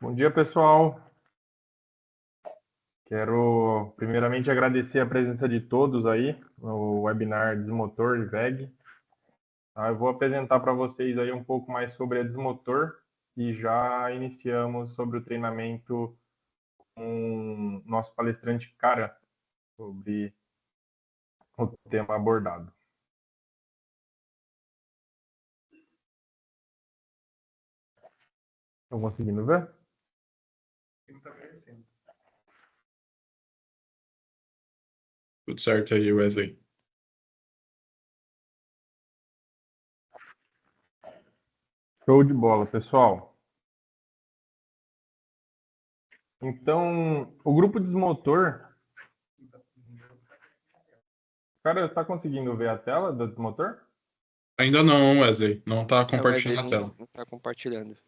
Bom dia, pessoal. Quero primeiramente agradecer a presença de todos aí no webinar Desmotor e VEG. Eu vou apresentar para vocês aí um pouco mais sobre a Desmotor e já iniciamos sobre o treinamento com o nosso palestrante Cara sobre o tema abordado. Estão conseguindo ver? Tudo certo aí, Wesley. Show de bola, pessoal. Então, o grupo Desmotor... Cara, está conseguindo ver a tela do Desmotor? Ainda não, Wesley. Não tá É, o Wesley compartilhando a tela. não tá compartilhando.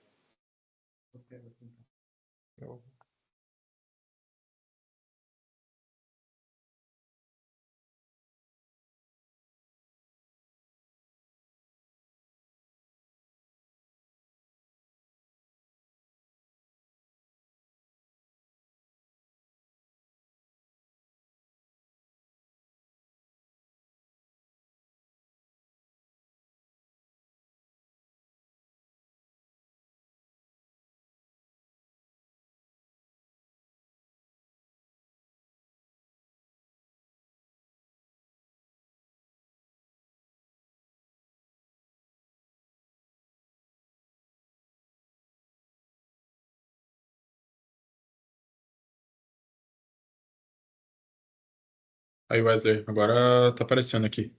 Aí, Wesley, agora tá aparecendo aqui.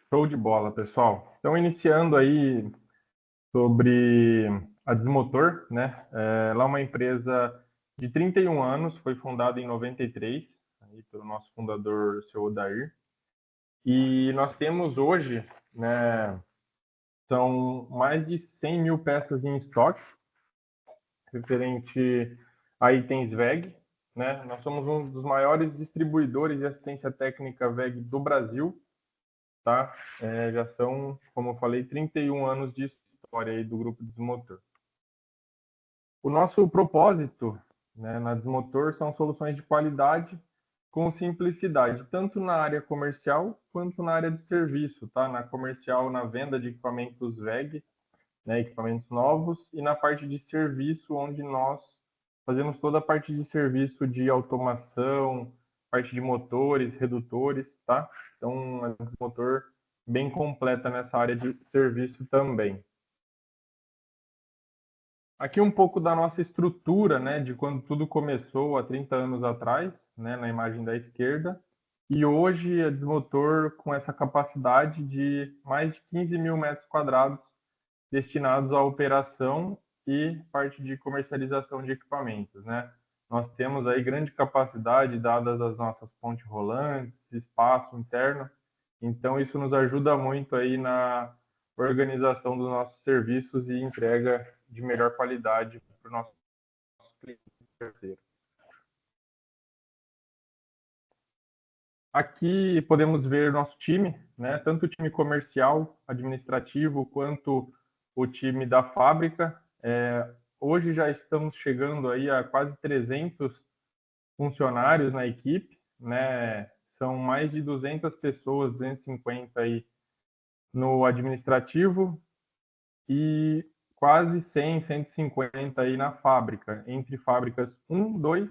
Show de bola, pessoal. Então, iniciando aí sobre a Desmotor, né? Ela é uma empresa de 31 anos, foi fundada em 93, aí pelo nosso fundador, o seu Odair. E nós temos hoje, né, são mais de 100 mil peças em estoque, referente a itens VEG, né? Nós somos um dos maiores distribuidores de assistência técnica VEG do Brasil, tá? Já são, como eu falei, 31 anos de história aí do Grupo Desmotor. O nosso propósito, né, na Desmotor são soluções de qualidade com simplicidade, tanto na área comercial quanto na área de serviço, tá? Na comercial, na venda de equipamentos VEG, né, equipamentos novos, e na parte de serviço, onde nós fazemos toda a parte de serviço de automação, parte de motores, redutores, tá? Então, a Desmotor bem completa nessa área de serviço também. Aqui um pouco da nossa estrutura, né, de quando tudo começou há 30 anos atrás, né, na imagem da esquerda, e hoje a Desmotor com essa capacidade de mais de 15 mil metros quadrados destinados à operação e parte de comercialização de equipamentos, né. Nós temos aí grande capacidade, dadas as nossas pontes rolantes, espaço interno, então isso nos ajuda muito aí na organização dos nossos serviços e entrega de melhor qualidade para o nosso cliente terceiro. Aqui podemos ver nosso time, né? Tanto o time comercial, administrativo, quanto o time da fábrica. Hoje já estamos chegando aí a quase 300 funcionários na equipe, né? São mais de 200 pessoas, 250 aí no administrativo e quase 100, 150 aí na fábrica, entre fábricas 1, 2,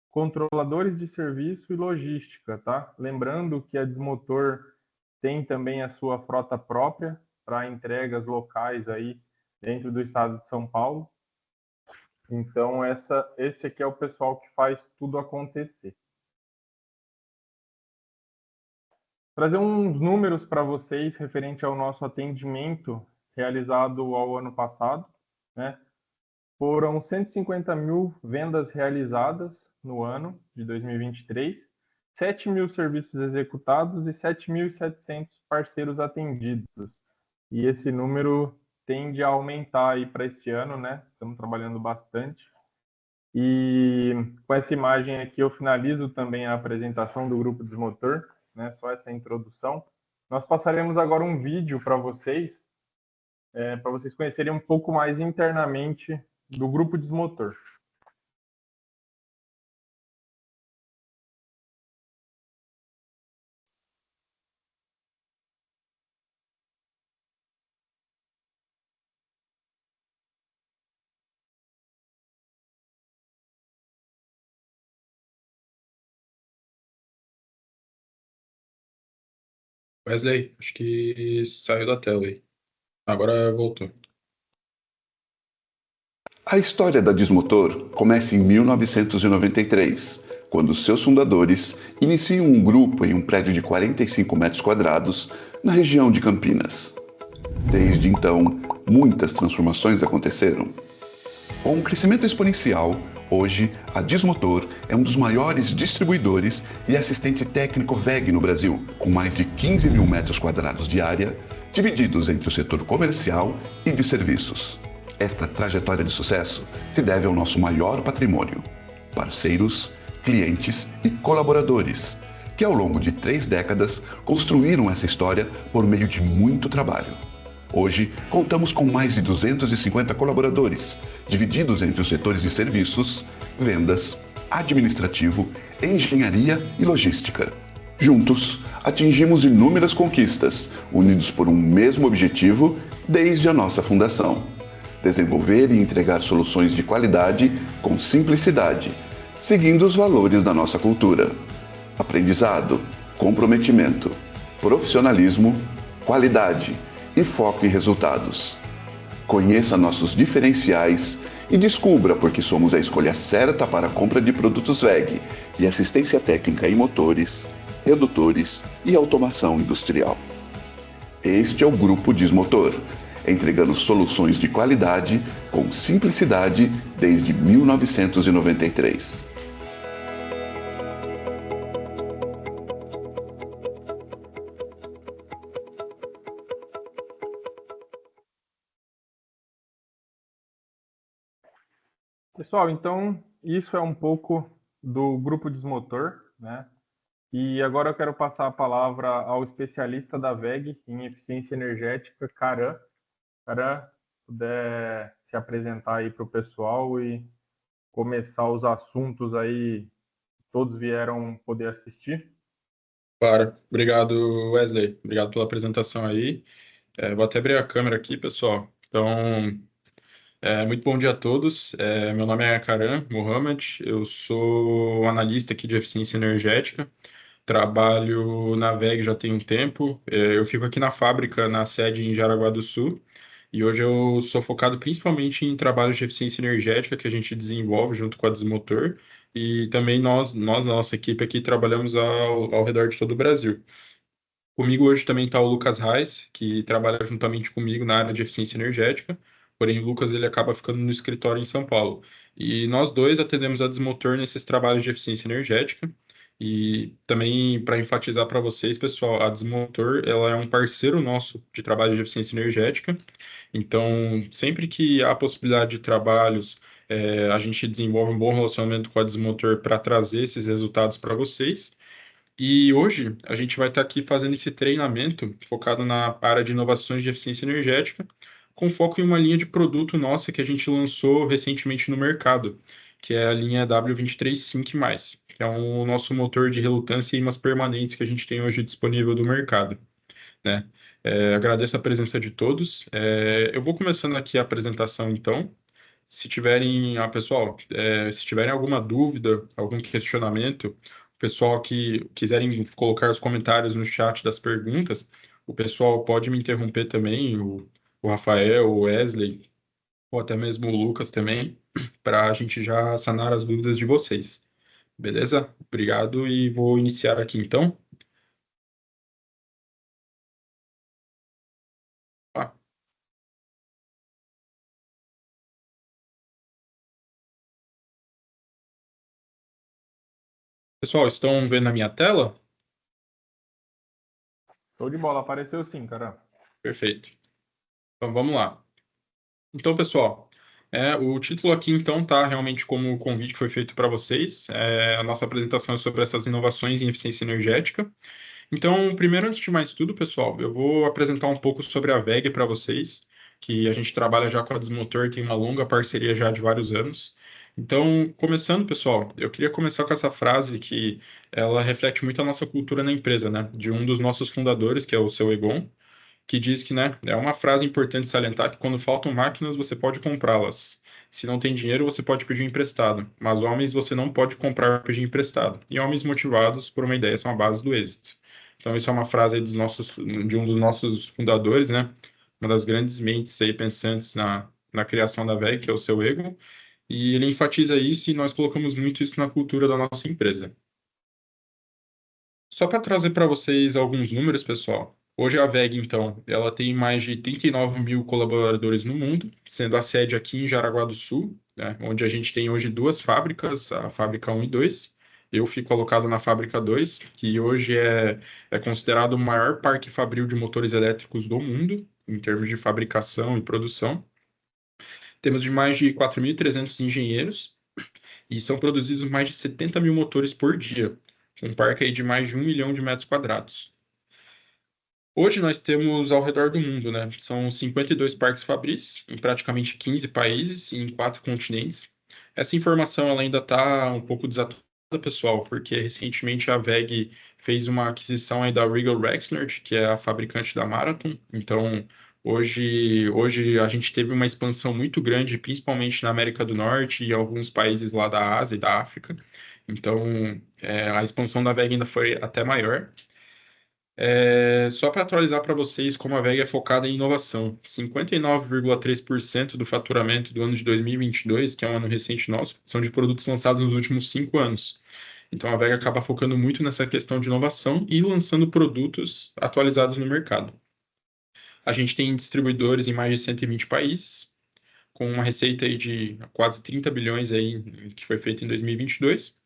controladores de serviço e logística, tá? Lembrando que a Desmotor tem também a sua frota própria para entregas locais aí dentro do estado de São Paulo. Então, esse aqui é o pessoal que faz tudo acontecer. Trazer uns números para vocês referente ao nosso atendimento realizado ao ano passado, né? Foram 150 mil vendas realizadas no ano de 2023, 7 mil serviços executados e 7.700 parceiros atendidos. E esse número tende a aumentar aí para esse ano, né? Estamos trabalhando bastante. E com essa imagem aqui eu finalizo também a apresentação do Grupo Desmotor, né? Só essa introdução. Nós passaremos agora um vídeo para vocês para vocês conhecerem um pouco mais internamente do Grupo Desmotor. Wesley, acho que saiu da tela aí. Agora voltou. A história da Desmotor começa em 1993, quando seus fundadores iniciam um grupo em um prédio de 45 metros quadrados na região de Campinas. Desde então, muitas transformações aconteceram. Com um crescimento exponencial, hoje a Desmotor é um dos maiores distribuidores e assistente técnico WEG no Brasil, com mais de 15 mil metros quadrados de área, divididos entre o setor comercial e de serviços. Esta trajetória de sucesso se deve ao nosso maior patrimônio: parceiros, clientes e colaboradores, que ao longo de 3 décadas construíram essa história por meio de muito trabalho. Hoje, contamos com mais de 250 colaboradores, divididos entre os setores de serviços, vendas, administrativo, engenharia e logística. Juntos, atingimos inúmeras conquistas, unidos por um mesmo objetivo desde a nossa fundação: desenvolver e entregar soluções de qualidade com simplicidade, seguindo os valores da nossa cultura: aprendizado, comprometimento, profissionalismo, qualidade e foco em resultados. Conheça nossos diferenciais e descubra por que somos a escolha certa para a compra de produtos WEG e assistência técnica em motores, redutores e automação industrial. Este é o Grupo Desmotor, entregando soluções de qualidade com simplicidade desde 1993. Pessoal, então isso é um pouco do Grupo Desmotor, né? E agora eu quero passar a palavra ao especialista da WEG em eficiência energética, Karan. Karan, puder se apresentar aí para o pessoal e começar os assuntos aí, todos vieram poder assistir. Claro. Obrigado, Wesley. Obrigado pela apresentação aí. Vou até abrir a câmera aqui, pessoal. Então, muito bom dia a todos. Meu nome é Karan Mohamed, eu sou analista aqui de eficiência energética. Trabalho na WEG já tem um tempo. Eu fico aqui na fábrica, na sede em Jaraguá do Sul. E hoje eu sou focado principalmente em trabalhos de eficiência energética que a gente desenvolve junto com a Desmotor. E também nós na nossa equipe aqui, trabalhamos ao redor de todo o Brasil. Comigo hoje também está o Lucas Reis, que trabalha juntamente comigo na área de eficiência energética. Porém, o Lucas ele acaba ficando no escritório em São Paulo. E nós dois atendemos a Desmotor nesses trabalhos de eficiência energética. E também, para enfatizar para vocês, pessoal, a Desmotor ela é um parceiro nosso de trabalho de eficiência energética. Então, sempre que há possibilidade de trabalhos, a gente desenvolve um bom relacionamento com a Desmotor para trazer esses resultados para vocês. E hoje a gente vai estar aqui fazendo esse treinamento focado na área de inovações de eficiência energética, com foco em uma linha de produto nossa que a gente lançou recentemente no mercado, que é a linha W23 Sync+, que é o nosso motor de relutância e ímãs permanentes que a gente tem hoje disponível do mercado, né? Agradeço a presença de todos. Eu vou começando aqui a apresentação, então. Se tiverem, pessoal, se tiverem alguma dúvida, algum questionamento, o pessoal que quiserem colocar os comentários no chat das perguntas, o pessoal pode me interromper também, o Rafael, o Wesley, ou até mesmo o Lucas também, para a gente já sanar as dúvidas de vocês. Beleza? Obrigado e vou iniciar aqui então. Ah, pessoal, estão vendo a minha tela? Show de bola, apareceu sim, Karan. Perfeito. Então vamos lá. Então, pessoal, o título aqui, então, tá realmente como o convite que foi feito para vocês. A nossa apresentação é sobre essas inovações em eficiência energética. Então, primeiro, antes de mais tudo, pessoal, eu vou apresentar um pouco sobre a WEG para vocês. que a gente trabalha já com a Desmotor, tem uma longa parceria já de vários anos. Então, começando, pessoal, eu queria começar com essa frase que ela reflete muito a nossa cultura na empresa, né? De um dos nossos fundadores, que é o seu Egon, que diz que, né, é uma frase importante salientar que quando faltam máquinas, você pode comprá-las. Se não tem dinheiro, você pode pedir emprestado. Mas homens você não pode comprar ou pedir emprestado. E homens motivados por uma ideia são a base do êxito. Então, isso é uma frase aí de um dos nossos fundadores, né? Uma das grandes mentes aí pensantes na criação da VEG, que é o seu Egon. E ele enfatiza isso e nós colocamos muito isso na cultura da nossa empresa. Só para trazer para vocês alguns números, pessoal. Hoje a VEG, então, ela tem mais de 39 mil colaboradores no mundo, sendo a sede aqui em Jaraguá do Sul, né, onde a gente tem hoje duas fábricas, a fábrica 1 e 2. Eu fico alocado na fábrica 2, que hoje é considerado o maior parque fabril de motores elétricos do mundo, em termos de fabricação e produção. Temos de mais de 4.300 engenheiros e são produzidos mais de 70 mil motores por dia, um parque aí de mais de 1 milhão de metros quadrados. Hoje nós temos ao redor do mundo, né? São 52 parques fabris em praticamente 15 países e em 4 continentes. Essa informação ela ainda está um pouco desatualizada, pessoal, porque recentemente a WEG fez uma aquisição aí da Regal Rexnord, que é a fabricante da Marathon. Então, hoje a gente teve uma expansão muito grande, principalmente na América do Norte e alguns países lá da Ásia e da África. Então, a expansão da WEG ainda foi até maior. Só para atualizar para vocês como a WEG é focada em inovação. 59,3% do faturamento do ano de 2022, que é um ano recente nosso, são de produtos lançados nos últimos 5 anos. Então a WEG acaba focando muito nessa questão de inovação e lançando produtos atualizados no mercado. A gente tem distribuidores em mais de 120 países, com uma receita aí de quase 30 bilhões aí, que foi feita em 2022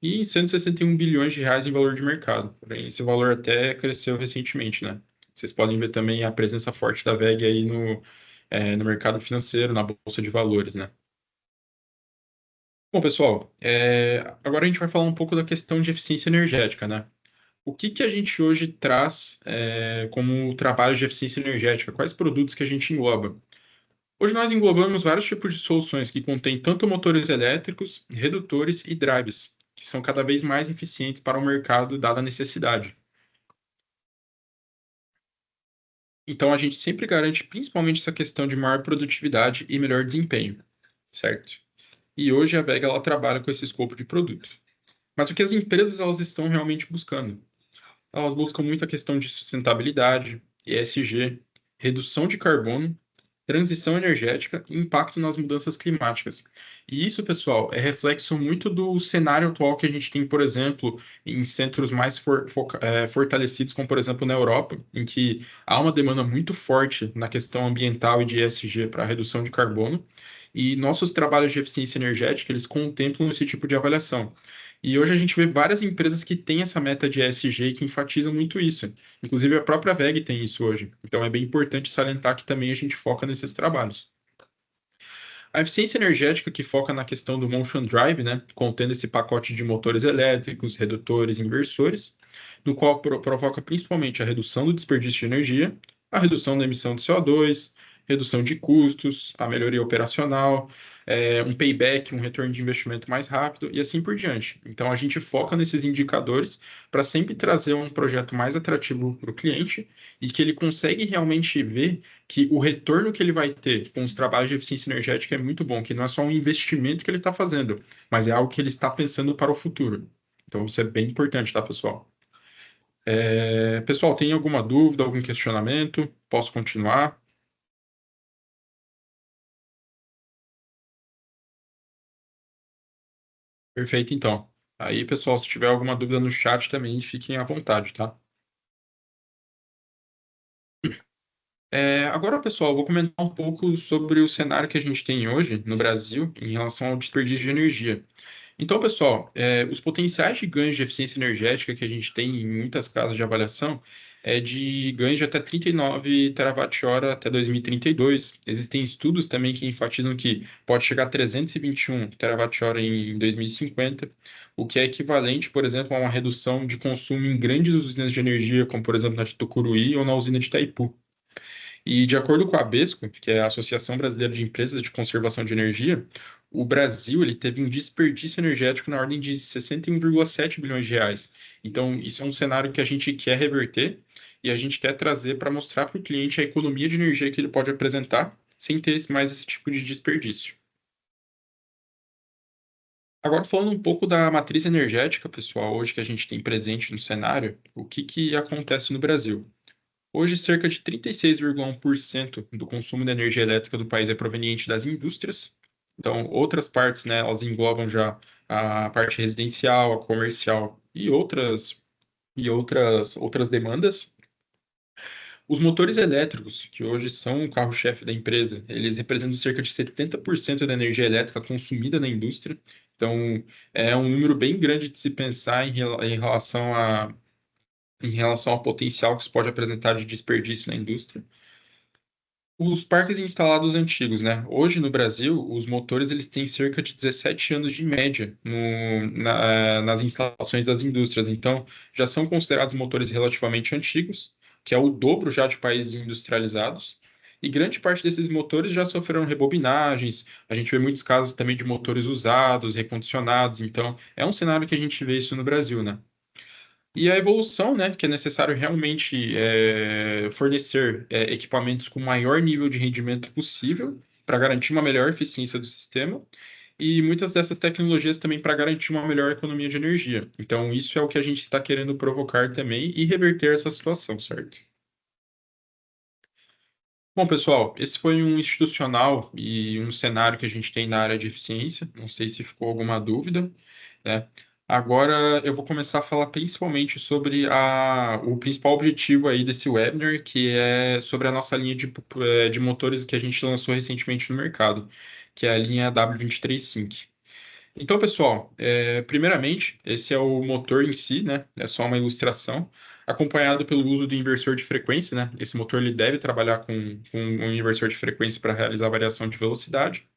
e 161 bilhões de reais em valor de mercado. Porém, esse valor até cresceu recentemente, né? Vocês podem ver também a presença forte da WEG aí no mercado financeiro, na bolsa de valores, né? Bom, pessoal, agora a gente vai falar um pouco da questão de eficiência energética, né? O que a gente hoje traz como trabalho de eficiência energética? Quais produtos que a gente engloba? Hoje nós englobamos vários tipos de soluções que contêm tanto motores elétricos, redutores e drives, que são cada vez mais eficientes para o mercado, dada a necessidade. Então, a gente sempre garante principalmente essa questão de maior produtividade e melhor desempenho, certo? E hoje a WEG ela trabalha com esse escopo de produto. Mas o que as empresas elas estão realmente buscando? Elas buscam muito a questão de sustentabilidade, ESG, redução de carbono, transição energética e impacto nas mudanças climáticas. E isso, pessoal, é reflexo muito do cenário atual que a gente tem, por exemplo, em centros mais fortalecidos, como, por exemplo, na Europa, em que há uma demanda muito forte na questão ambiental e de ESG para redução de carbono, e nossos trabalhos de eficiência energética, eles contemplam esse tipo de avaliação. E hoje a gente vê várias empresas que têm essa meta de ESG e que enfatizam muito isso. Inclusive a própria WEG tem isso hoje. Então é bem importante salientar que também a gente foca nesses trabalhos. A eficiência energética que foca na questão do motion drive, né, contendo esse pacote de motores elétricos, redutores e inversores, no qual provoca principalmente a redução do desperdício de energia, a redução da emissão de CO2, redução de custos, a melhoria operacional, um payback, um retorno de investimento mais rápido e assim por diante. Então a gente foca nesses indicadores para sempre trazer um projeto mais atrativo para o cliente e que ele consegue realmente ver que o retorno que ele vai ter com os trabalhos de eficiência energética é muito bom, que não é só um investimento que ele está fazendo, mas é algo que ele está pensando para o futuro. Então isso é bem importante, tá, pessoal? Pessoal, tem alguma dúvida, algum questionamento? Posso continuar? Perfeito, então. Aí, pessoal, se tiver alguma dúvida no chat também, fiquem à vontade, tá? Agora, pessoal, eu vou comentar um pouco sobre o cenário que a gente tem hoje no Brasil em relação ao desperdício de energia. Então, pessoal, os potenciais de ganhos de eficiência energética que a gente tem em muitas casas de avaliação é de ganhos de até 39 terawatt-hora até 2032. Existem estudos também que enfatizam que pode chegar a 321 terawatt-hora em 2050, o que é equivalente, por exemplo, a uma redução de consumo em grandes usinas de energia, como, por exemplo, na de Tucuruí ou na usina de Itaipu. E de acordo com a ABESCO, que é a Associação Brasileira de Empresas de Conservação de Energia, o Brasil ele teve um desperdício energético na ordem de 61,7 bilhões de reais. Então, isso é um cenário que a gente quer reverter e a gente quer trazer para mostrar para o cliente a economia de energia que ele pode apresentar sem ter mais esse tipo de desperdício. Agora, falando um pouco da matriz energética, pessoal, hoje que a gente tem presente no cenário, o que acontece no Brasil? Hoje, cerca de 36,1% do consumo de energia elétrica do país é proveniente das indústrias. Então, outras partes, né, elas englobam já a parte residencial, a comercial e outras demandas. Os motores elétricos, que hoje são o carro-chefe da empresa, eles representam cerca de 70% da energia elétrica consumida na indústria. Então, é um número bem grande de se pensar em relação ao potencial que isso pode apresentar de desperdício na indústria. Os parques instalados antigos, né? Hoje no Brasil, os motores eles têm cerca de 17 anos de média nas instalações das indústrias. Então, já são considerados motores relativamente antigos, que é o dobro já de países industrializados. E grande parte desses motores já sofreram rebobinagens. A gente vê muitos casos também de motores usados, recondicionados. Então, é um cenário que a gente vê isso no Brasil, né? E a evolução, né, que é necessário realmente fornecer equipamentos com o maior nível de rendimento possível para garantir uma melhor eficiência do sistema e muitas dessas tecnologias também para garantir uma melhor economia de energia. Então, isso é o que a gente está querendo provocar também e reverter essa situação, certo? Bom, pessoal, esse foi um institucional e um cenário que a gente tem na área de eficiência. Não sei se ficou alguma dúvida, né? Agora eu vou começar a falar principalmente sobre o principal objetivo aí desse webinar, que é sobre a nossa linha de motores que a gente lançou recentemente no mercado, que é a linha W23Sync. Então, pessoal, primeiramente, esse é o motor em si, né? É só uma ilustração, acompanhado pelo uso do inversor de frequência, né? Esse motor ele deve trabalhar com um inversor de frequência para realizar a variação de velocidade.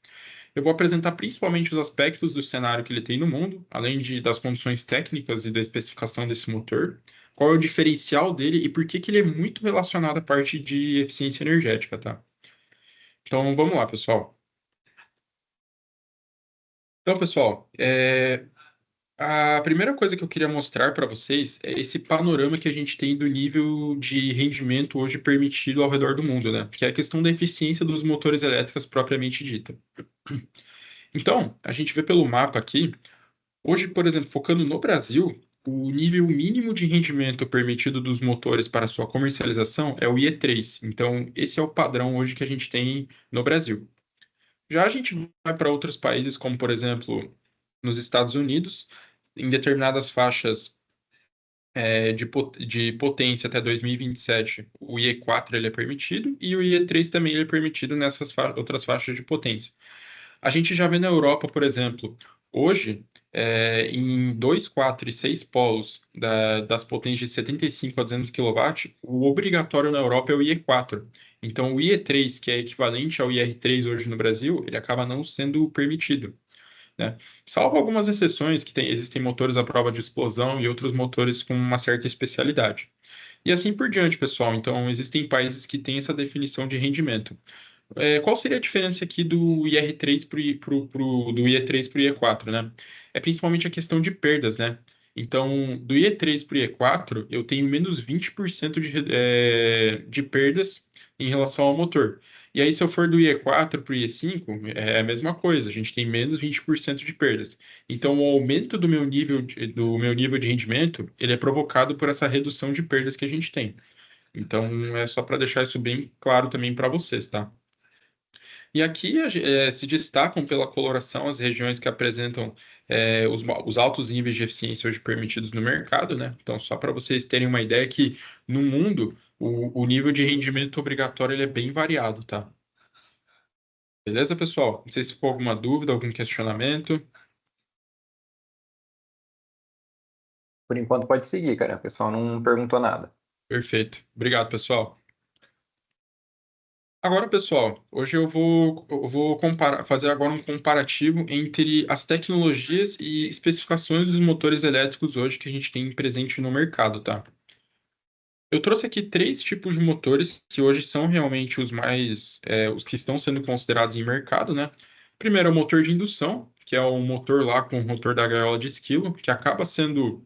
Eu vou apresentar principalmente os aspectos do cenário que ele tem no mundo, além das condições técnicas e da especificação desse motor, qual é o diferencial dele e por que que ele é muito relacionado à parte de eficiência energética, tá? Então, vamos lá, pessoal. Então, pessoal, a primeira coisa que eu queria mostrar para vocês é esse panorama que a gente tem do nível de rendimento hoje permitido ao redor do mundo, né? Que é a questão da eficiência dos motores elétricos propriamente dita. Então, a gente vê pelo mapa aqui, hoje, por exemplo, focando no Brasil, o nível mínimo de rendimento permitido dos motores para sua comercialização é o IE3. Então, esse é o padrão hoje que a gente tem no Brasil. Já a gente vai para outros países, como por exemplo, nos Estados Unidos, em determinadas faixas de potência até 2027, o IE4 ele é permitido e o IE3 também ele é permitido nessas outras faixas de potência. A gente já vê na Europa, por exemplo, hoje, em 2, 4 e 6 polos das potências de 75 a 200 kW, o obrigatório na Europa é o IE4. Então, o IE3, que é equivalente ao IR3 hoje no Brasil, ele acaba não sendo permitido, né? Salvo algumas exceções, que existem motores à prova de explosão e outros motores com uma certa especialidade. E assim por diante, pessoal. Então, existem países que têm essa definição de rendimento. Qual seria a diferença aqui do IR3 do IE3 para o IE4, né? É principalmente a questão de perdas, né? Então, do IE3 para o IE4, eu tenho menos 20% de perdas em relação ao motor. E aí, se eu for do IE4 para o IE5, é a mesma coisa, a gente tem menos 20% de perdas. Então, o aumento do meu nível de rendimento, ele é provocado por essa redução de perdas que a gente tem. Então, é só para deixar isso bem claro também para vocês, tá? E aqui se destacam pela coloração as regiões que apresentam os altos níveis de eficiência hoje permitidos no mercado, né? Então, só para vocês terem uma ideia que no mundo o nível de rendimento obrigatório ele é bem variado, tá? Beleza, pessoal? Não sei se ficou alguma dúvida, algum questionamento. Por enquanto pode seguir, cara. O pessoal não perguntou nada. Perfeito. Obrigado, pessoal. Agora, pessoal, hoje eu vou fazer agora um comparativo entre as tecnologias e especificações dos motores elétricos hoje que a gente tem presente no mercado, tá? Eu trouxe aqui 3 tipos de motores que hoje são realmente os que estão sendo considerados em mercado, né? Primeiro é o motor de indução, que é o motor lá com o rotor da gaiola de esquilo, que acaba sendo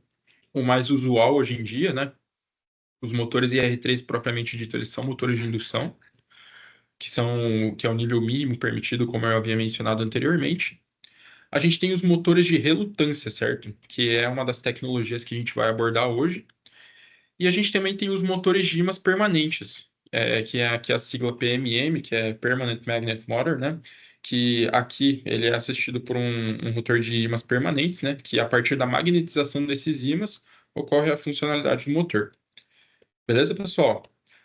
o mais usual hoje em dia, né? Os motores IR3 propriamente dito, eles são motores de indução, que é o nível mínimo permitido, como eu havia mencionado anteriormente. A gente tem os motores de relutância, certo? Que é uma das tecnologias que a gente vai abordar hoje. E a gente também tem os motores de ímãs permanentes, que é a sigla PMM, que é Permanent Magnet Motor, né? Que aqui ele é assistido por um rotor de ímãs permanentes, né? Que a partir da magnetização desses ímãs ocorre a funcionalidade do motor. Beleza, pessoal?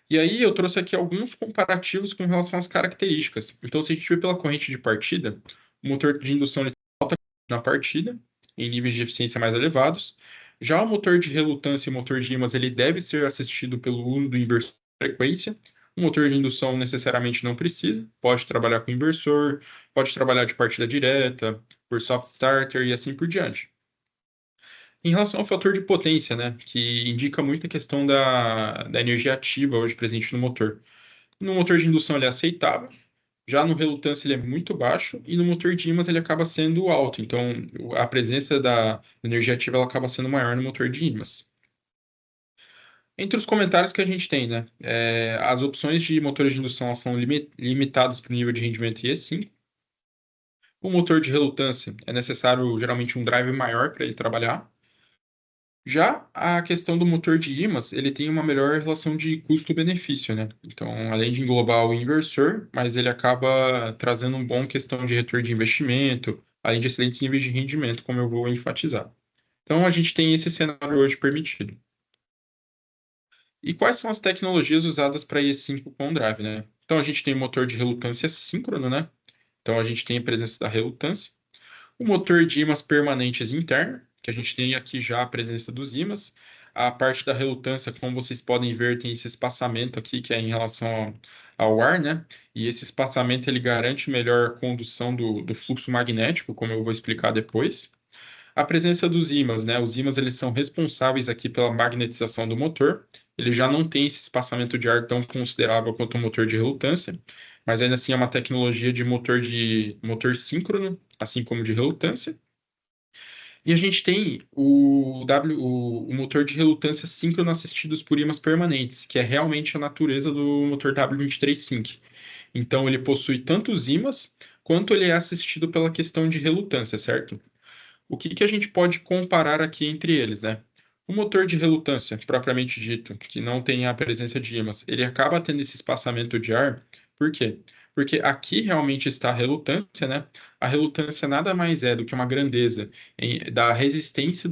E aí eu trouxe aqui alguns comparativos com relação às características. Então, se a gente vê pela corrente de partida, o motor de indução ele tem alta na partida, em níveis de eficiência mais elevados. Já o motor de relutância e o motor de ímãs ele deve ser assistido pelo uso do inversor de frequência. O motor de indução necessariamente não precisa, pode trabalhar com inversor, pode trabalhar de partida direta, por soft starter e assim por diante. Em relação ao fator de potência, né, que indica muito a questão da energia ativa hoje presente no motor. No motor de indução ele é aceitável, já no relutância ele é muito baixo e no motor de ímãs ele acaba sendo alto. Então a presença da energia ativa ela acaba sendo maior no motor de ímãs. Entre os comentários que a gente tem, né, as opções de motores de indução elas são limitadas para o nível de rendimento IE5. O motor de relutância é necessário geralmente um drive maior para ele trabalhar. Já a questão do motor de ímãs, ele tem uma melhor relação de custo-benefício, né? Então, além de englobar o inversor, mas ele acaba trazendo um bom questão de retorno de investimento, além de excelentes níveis de rendimento, como eu vou enfatizar. Então, a gente tem esse cenário hoje permitido. E quais são as tecnologias usadas para IE5 com drive, né? Então, a gente tem o motor de relutância síncrono, né? Então, a gente tem a presença da relutância. O motor de ímãs permanentes interno, que a gente tem aqui já a presença dos ímãs. A parte da relutância, como vocês podem ver, tem esse espaçamento aqui, que é em relação ao ar, né? E esse espaçamento, ele garante melhor condução do fluxo magnético, como eu vou explicar depois. A presença dos ímãs, né? Os ímãs, eles são responsáveis aqui pela magnetização do motor. Ele já não tem esse espaçamento de ar tão considerável quanto o motor de relutância, mas ainda assim é uma tecnologia de motor síncrono, assim como de relutância. E a gente tem o motor de relutância síncrono assistidos por ímãs permanentes, que é realmente a natureza do motor W23 Sync. Então, ele possui tanto os ímãs, quanto ele é assistido pela questão de relutância, certo? O que a gente pode comparar aqui entre eles, né? O motor de relutância, propriamente dito, que não tem a presença de ímãs, ele acaba tendo esse espaçamento de ar. Por quê? Porque aqui realmente está a relutância, né? A relutância nada mais é do que uma grandeza da resistência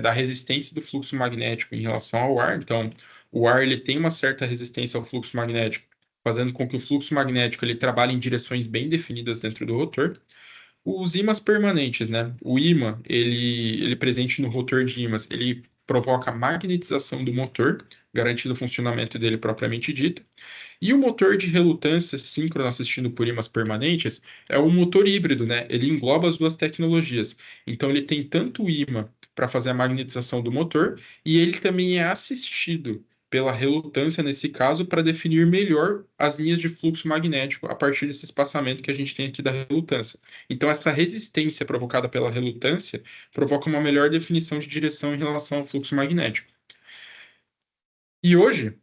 da resistência do fluxo magnético em relação ao ar. Então, o ar ele tem uma certa resistência ao fluxo magnético, fazendo com que o fluxo magnético ele trabalhe em direções bem definidas dentro do rotor. Os ímãs permanentes, né? O ímã, ele presente no rotor de ímãs, ele provoca a magnetização do motor, garantindo o funcionamento dele propriamente dito. E o motor de relutância síncrono assistido por ímãs permanentes é o motor híbrido, né? Ele engloba as duas tecnologias. Então ele tem tanto o ímã para fazer a magnetização do motor e ele também é assistido pela relutância nesse caso para definir melhor as linhas de fluxo magnético a partir desse espaçamento que a gente tem aqui da relutância. Então essa resistência provocada pela relutância provoca uma melhor definição de direção em relação ao fluxo magnético. E hoje,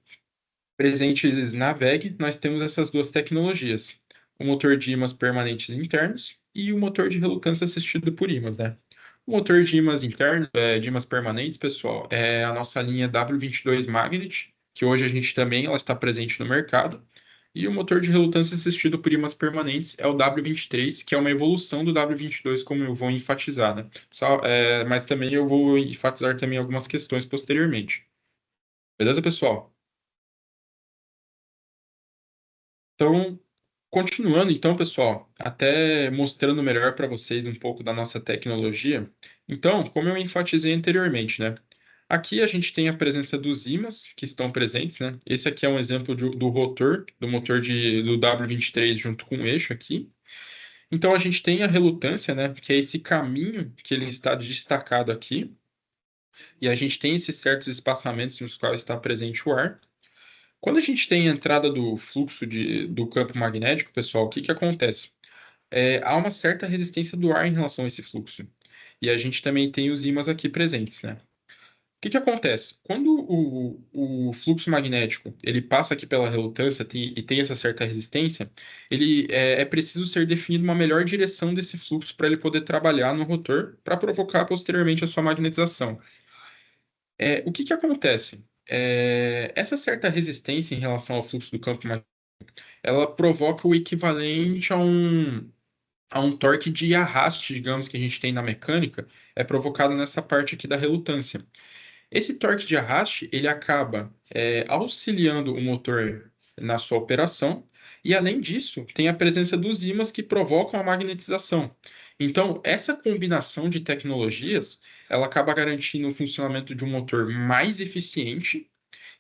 presentes na VEG, nós temos essas duas tecnologias: o motor de ímãs permanentes internos e o motor de relutância assistido por ímãs, né? O motor de ímãs internos, de ímãs permanentes, pessoal, é a nossa linha W22 Magnet, que hoje a gente também ela está presente no mercado. E o motor de relutância assistido por ímãs permanentes é o W23, que é uma evolução do W22, como eu vou enfatizar, né? Mas também eu vou enfatizar também algumas questões posteriormente. Beleza, pessoal? Então, continuando, então, pessoal, até mostrando melhor para vocês um pouco da nossa tecnologia. Então, como eu enfatizei anteriormente, né? Aqui a gente tem a presença dos ímãs que estão presentes, né? Esse aqui é um exemplo do rotor, do motor do W23 junto com o eixo aqui. Então, a gente tem a relutância, né? Que é esse caminho que ele está destacado aqui. e a gente tem esses certos espaçamentos nos quais está presente o ar. Quando a gente tem a entrada do fluxo do campo magnético, pessoal, o que acontece? Há uma certa resistência do ar em relação a esse fluxo. E a gente também tem os ímãs aqui presentes, né? O que acontece? Quando o fluxo magnético ele passa aqui pela relutância e tem essa certa resistência, ele é preciso ser definido uma melhor direção desse fluxo para ele poder trabalhar no rotor para provocar posteriormente a sua magnetização. O que acontece? Essa certa resistência em relação ao fluxo do campo magnético, ela provoca o equivalente a um torque de arraste, digamos, que a gente tem na mecânica, é provocado nessa parte aqui da relutância. Esse torque de arraste, ele acaba auxiliando o motor na sua operação, e além disso, tem a presença dos ímãs que provocam a magnetização. Então, essa combinação de tecnologias, ela acaba garantindo o funcionamento de um motor mais eficiente,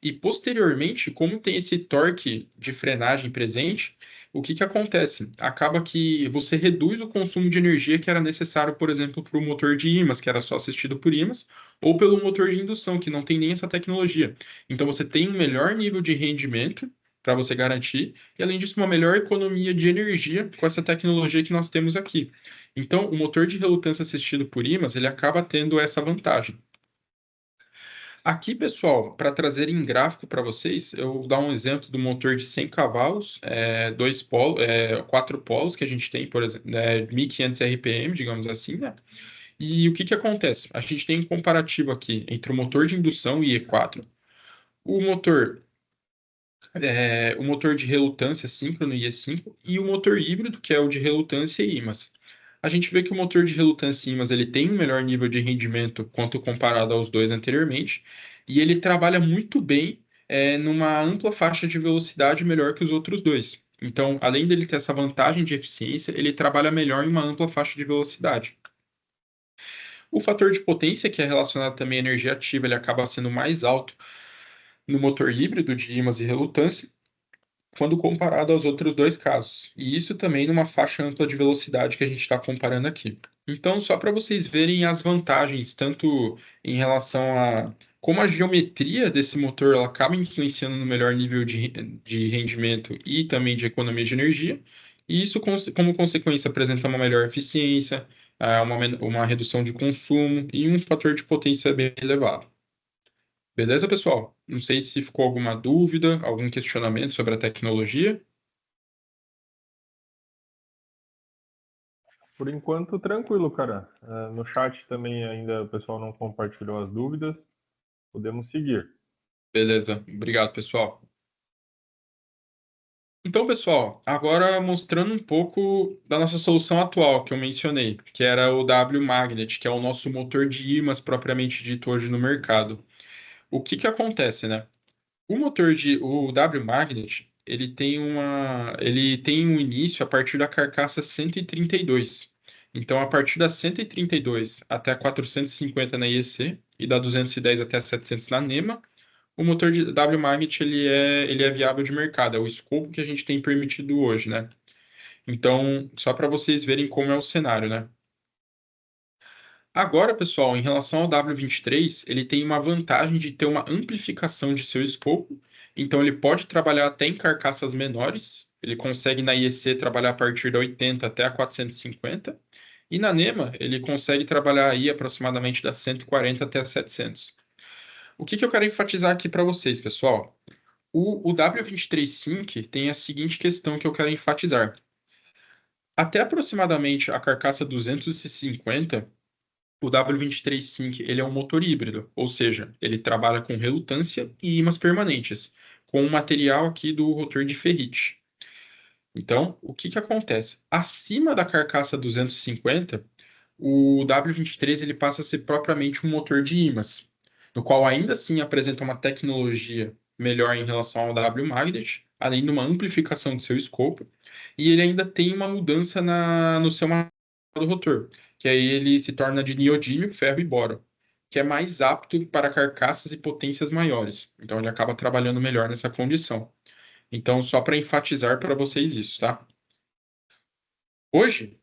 e posteriormente, como tem esse torque de frenagem presente, o que acontece? Acaba que você reduz o consumo de energia que era necessário, por exemplo, para o motor de ímãs, que era só assistido por ímãs, ou pelo motor de indução, que não tem nem essa tecnologia. Então você tem um melhor nível de rendimento para você garantir, e além disso, uma melhor economia de energia com essa tecnologia que nós temos aqui. Então, o motor de relutância assistido por ímãs, ele acaba tendo essa vantagem. Aqui, pessoal, para trazer em gráfico para vocês, eu vou dar um exemplo do motor de 100 cavalos, 4 polos que a gente tem, por exemplo, 1.500 RPM, digamos assim, né? E o que acontece? A gente tem um comparativo aqui entre o motor de indução e E4, o motor, o motor de relutância síncrono IE5 e o motor híbrido, que é o de relutância e ímãs. A gente vê que o motor de relutância e ímãs ele tem um melhor nível de rendimento quanto comparado aos dois anteriormente, e ele trabalha muito bem numa ampla faixa de velocidade melhor que os outros dois. Então, além dele ter essa vantagem de eficiência, ele trabalha melhor em uma ampla faixa de velocidade. O fator de potência, que é relacionado também à energia ativa, ele acaba sendo mais alto no motor híbrido de ímãs e relutância, quando comparado aos outros dois casos. E isso também numa faixa ampla de velocidade que a gente está comparando aqui. Então, só para vocês verem as vantagens, tanto em relação a como a geometria desse motor ela acaba influenciando no melhor nível de rendimento e também de economia de energia, e isso, como consequência, apresenta uma melhor eficiência, uma redução de consumo e um fator de potência bem elevado. Beleza, pessoal? Não sei se ficou alguma dúvida, algum questionamento sobre a tecnologia. Por enquanto, tranquilo, cara. No chat também ainda o pessoal não compartilhou as dúvidas. Podemos seguir. Beleza, obrigado, pessoal. Então, pessoal, agora mostrando um pouco da nossa solução atual que eu mencionei, que era o W-Magnet, que é o nosso motor de ímãs propriamente dito hoje no mercado. O que acontece, né? O W-Magnet, ele tem um início a partir da carcaça 132. Então, a partir da 132 até a 450 na IEC e da 210 até a 700 na NEMA, o motor de W-Magnet ele é viável de mercado, é o escopo que a gente tem permitido hoje, né? Então, só para vocês verem como é o cenário, né? Agora, pessoal, em relação ao W23, ele tem uma vantagem de ter uma amplificação de seu escopo, então ele pode trabalhar até em carcaças menores, ele consegue na IEC trabalhar a partir da 80 até a 450, e na NEMA ele consegue trabalhar aí aproximadamente da 140 até a 700. O que eu quero enfatizar aqui para vocês, pessoal? O W23 Sync tem a seguinte questão que eu quero enfatizar. Até aproximadamente a carcaça 250, o W23 Sync ele é um motor híbrido, ou seja, ele trabalha com relutância e ímãs permanentes, com o material aqui do rotor de ferrite. Então, o que acontece? Acima da carcaça 250, o W23 ele passa a ser propriamente um motor de ímãs, no qual ainda assim apresenta uma tecnologia melhor em relação ao W-Magnet, além de uma amplificação do seu escopo, e ele ainda tem uma mudança no seu material do rotor, que aí ele se torna de neodímio, ferro e boro, que é mais apto para carcaças e potências maiores. Então ele acaba trabalhando melhor nessa condição. Então, só para enfatizar para vocês isso, tá? Hoje,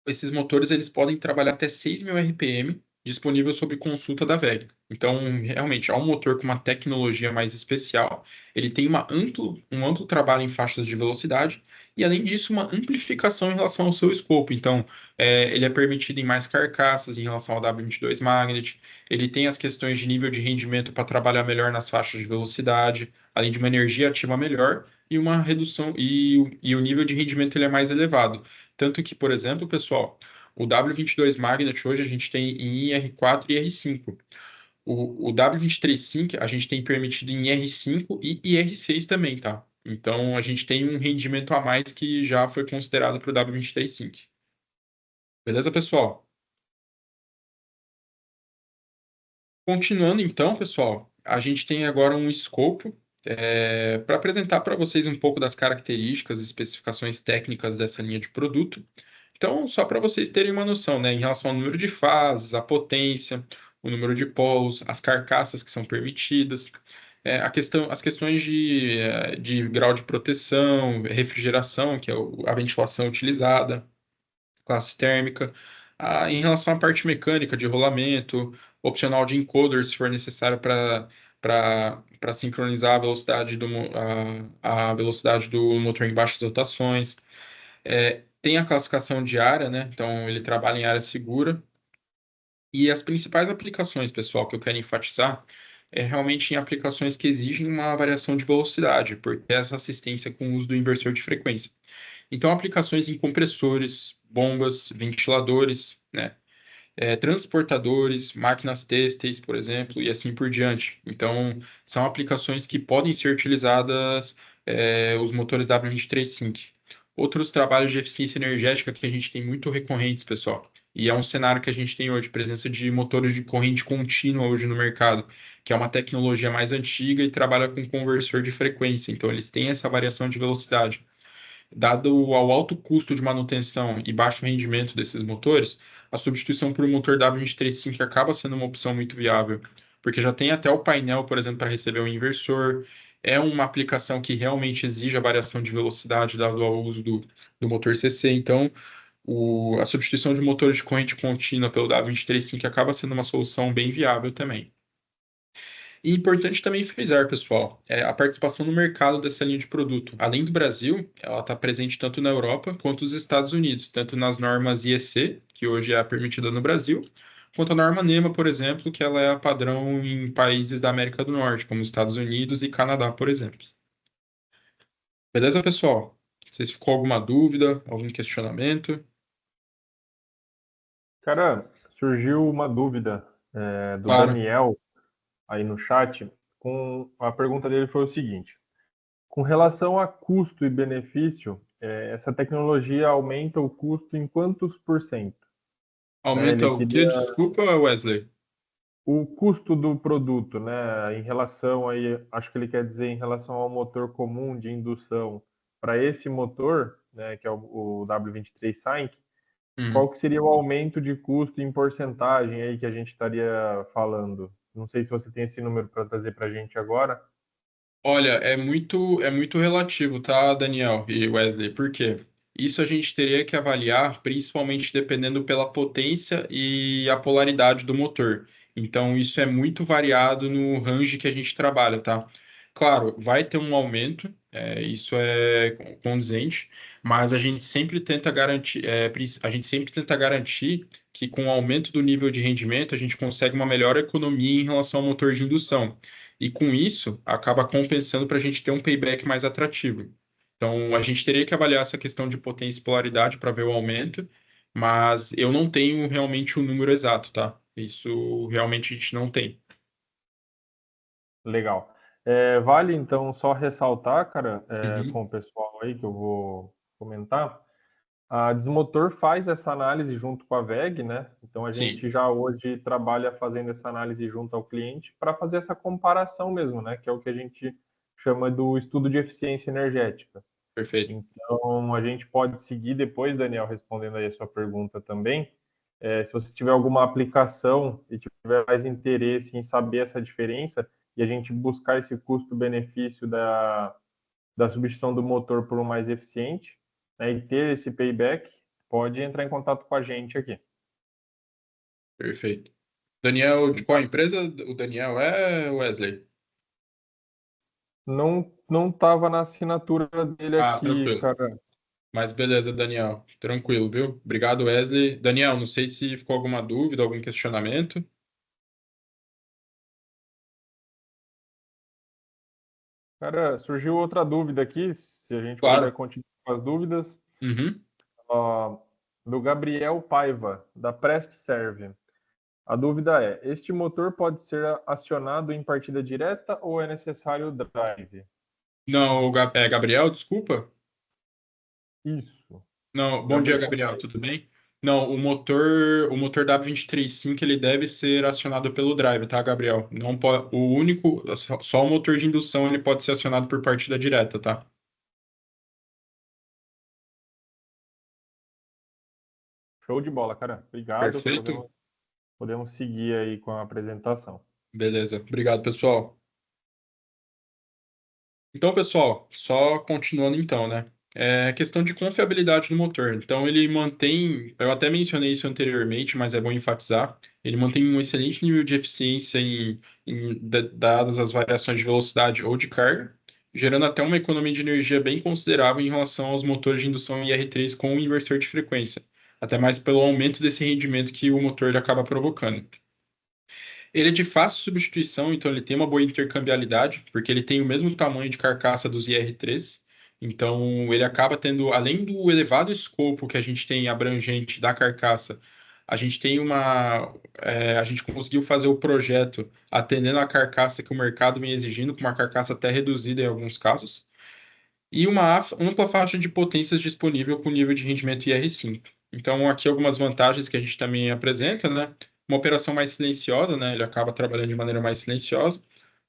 esses motores eles podem trabalhar até 6.000 RPM disponível sob consulta da WEG. Então, realmente, é um motor com uma tecnologia mais especial, ele tem um amplo trabalho em faixas de velocidade, e além disso, uma amplificação em relação ao seu escopo. Então, ele é permitido em mais carcaças em relação ao W22 Magnet, ele tem as questões de nível de rendimento para trabalhar melhor nas faixas de velocidade, além de uma energia ativa melhor e uma redução, e o nível de rendimento ele é mais elevado. Tanto que, por exemplo, pessoal, o W22 Magnet hoje a gente tem em IR4 e IR5. O W23 Sync a gente tem permitido em IR5 e IR6 também, tá? Então a gente tem um rendimento a mais que já foi considerado para o W23 Sync. Beleza, pessoal? Continuando então, pessoal, a gente tem agora um escopo para apresentar para vocês um pouco das características e especificações técnicas dessa linha de produto. Então, só para vocês terem uma noção, né, em relação ao número de fases, a potência, o número de polos, as carcaças que são permitidas, as questões de grau de proteção, refrigeração, que é a ventilação utilizada, classe térmica, em relação à parte mecânica de rolamento, opcional de encoder, se for necessário para sincronizar a velocidade a velocidade do motor em baixas rotações. Tem a classificação de área, né? Então ele trabalha em área segura. E as principais aplicações, pessoal, que eu quero enfatizar é realmente em aplicações que exigem uma variação de velocidade, por ter essa assistência com o uso do inversor de frequência. Então, aplicações em compressores, bombas, ventiladores, né? Transportadores, máquinas têxteis, por exemplo, e assim por diante. Então, são aplicações que podem ser utilizadas os motores W23 Sync. Outros trabalhos de eficiência energética que a gente tem muito recorrentes, pessoal. E é um cenário que a gente tem hoje, presença de motores de corrente contínua hoje no mercado, que é uma tecnologia mais antiga e trabalha com conversor de frequência. Então, eles têm essa variação de velocidade. Dado ao alto custo de manutenção e baixo rendimento desses motores, a substituição por um motor W23.5 acaba sendo uma opção muito viável, porque já tem até o painel, por exemplo, para receber um inversor. É uma aplicação que realmente exige a variação de velocidade dado ao uso do motor CC. Então, a substituição de motores de corrente contínua pelo W23.5 acaba sendo uma solução bem viável também. E importante também frisar, pessoal, a participação no mercado dessa linha de produto. Além do Brasil, ela está presente tanto na Europa quanto nos Estados Unidos, tanto nas normas IEC, que hoje é permitida no Brasil, quanto a norma NEMA, por exemplo, que ela é a padrão em países da América do Norte, como Estados Unidos e Canadá, por exemplo. Beleza, pessoal? Não sei se ficou alguma dúvida, algum questionamento. Cara, surgiu uma dúvida do Claro. Daniel aí no chat. A pergunta dele foi o seguinte: com relação a custo e benefício, essa tecnologia aumenta o custo em quantos por cento? Né? Aumenta Ele o quê? queria Desculpa, Wesley. o custo do produto, né? Em relação aí, acho que ele quer dizer em relação ao motor comum de indução para esse motor, né? Que é o W23 Sync. Hum. Qual que seria o aumento de custo em porcentagem aí que a gente estaria falando? Não sei se você tem esse número para trazer para a gente agora. Olha, é muito relativo, tá, Daniel e Wesley? Por quê? Isso a gente teria que avaliar, principalmente dependendo pela potência e a polaridade do motor. Então, isso é muito variado no range que a gente trabalha, tá? Claro, vai ter um aumento, isso é condizente, mas a gente sempre tenta garantir, a gente sempre tenta garantir que com o aumento do nível de rendimento, a gente consegue uma melhor economia em relação ao motor de indução. E com isso, acaba compensando para a gente ter um payback mais atrativo. Então, a gente teria que avaliar essa questão de potência e polaridade para ver o aumento, mas eu não tenho realmente o número exato, tá? Isso realmente a gente não tem. Legal. Vale então só ressaltar, cara, Uhum. com o pessoal aí que eu vou comentar. A Desmotor faz essa análise junto com a VEG, né? Então a Sim, gente já hoje trabalha fazendo essa análise junto ao cliente para fazer essa comparação mesmo, né? Que é o que a gente chama do estudo de eficiência energética. perfeito. Então, a gente pode seguir depois, Daniel, respondendo aí a sua pergunta também. Se você tiver alguma aplicação e tiver mais interesse em saber essa diferença e a gente buscar esse custo-benefício da substituição do motor por um mais eficiente, né, e ter esse payback, pode entrar em contato com a gente aqui. Perfeito. Daniel, de qual empresa o Daniel é, Wesley? Não estava na assinatura dele Ah, aqui, tranquilo. cara. Mas beleza, Daniel. Tranquilo, viu? Obrigado, Wesley. Daniel, não sei se ficou alguma dúvida, algum questionamento. Cara, surgiu outra dúvida aqui, se a gente puder Claro. continuar com as dúvidas. Uhum. Ó, do Gabriel Paiva, da Prest Serve. A dúvida é: este motor pode ser acionado em partida direta ou é necessário drive? Não, Gabriel, desculpa. Isso. Não, bom dia, Gabriel Gabriel, Paiva. tudo bem? Não, o motor W235 ele deve ser acionado pelo drive, tá, Gabriel? Não pode, o único, só o motor de indução ele pode ser acionado por partida direta, tá? Show de bola, cara. Obrigado. Perfeito? Podemos seguir aí com a apresentação. Beleza. Obrigado, pessoal. Então, pessoal, só continuando então, né? É questão de confiabilidade do motor. Então, ele mantém, eu até mencionei isso anteriormente, mas é bom enfatizar, ele mantém um excelente nível de eficiência dadas as variações de velocidade ou de carga, gerando até uma economia de energia bem considerável em relação aos motores de indução IR3 com inversor de frequência, até mais pelo aumento desse rendimento que o motor ele acaba provocando. Ele é de fácil substituição, então ele tem uma boa intercambiabilidade, porque ele tem o mesmo tamanho de carcaça dos IR3. Então ele acaba tendo, além do elevado escopo que a gente tem abrangente da carcaça, a gente tem a gente conseguiu fazer o projeto atendendo a carcaça que o mercado vem exigindo, com uma carcaça até reduzida em alguns casos, e uma ampla faixa de potências disponível com nível de rendimento IR5. Então, aqui algumas vantagens que a gente também apresenta, né? Uma operação mais silenciosa, né? Ele acaba trabalhando de maneira mais silenciosa.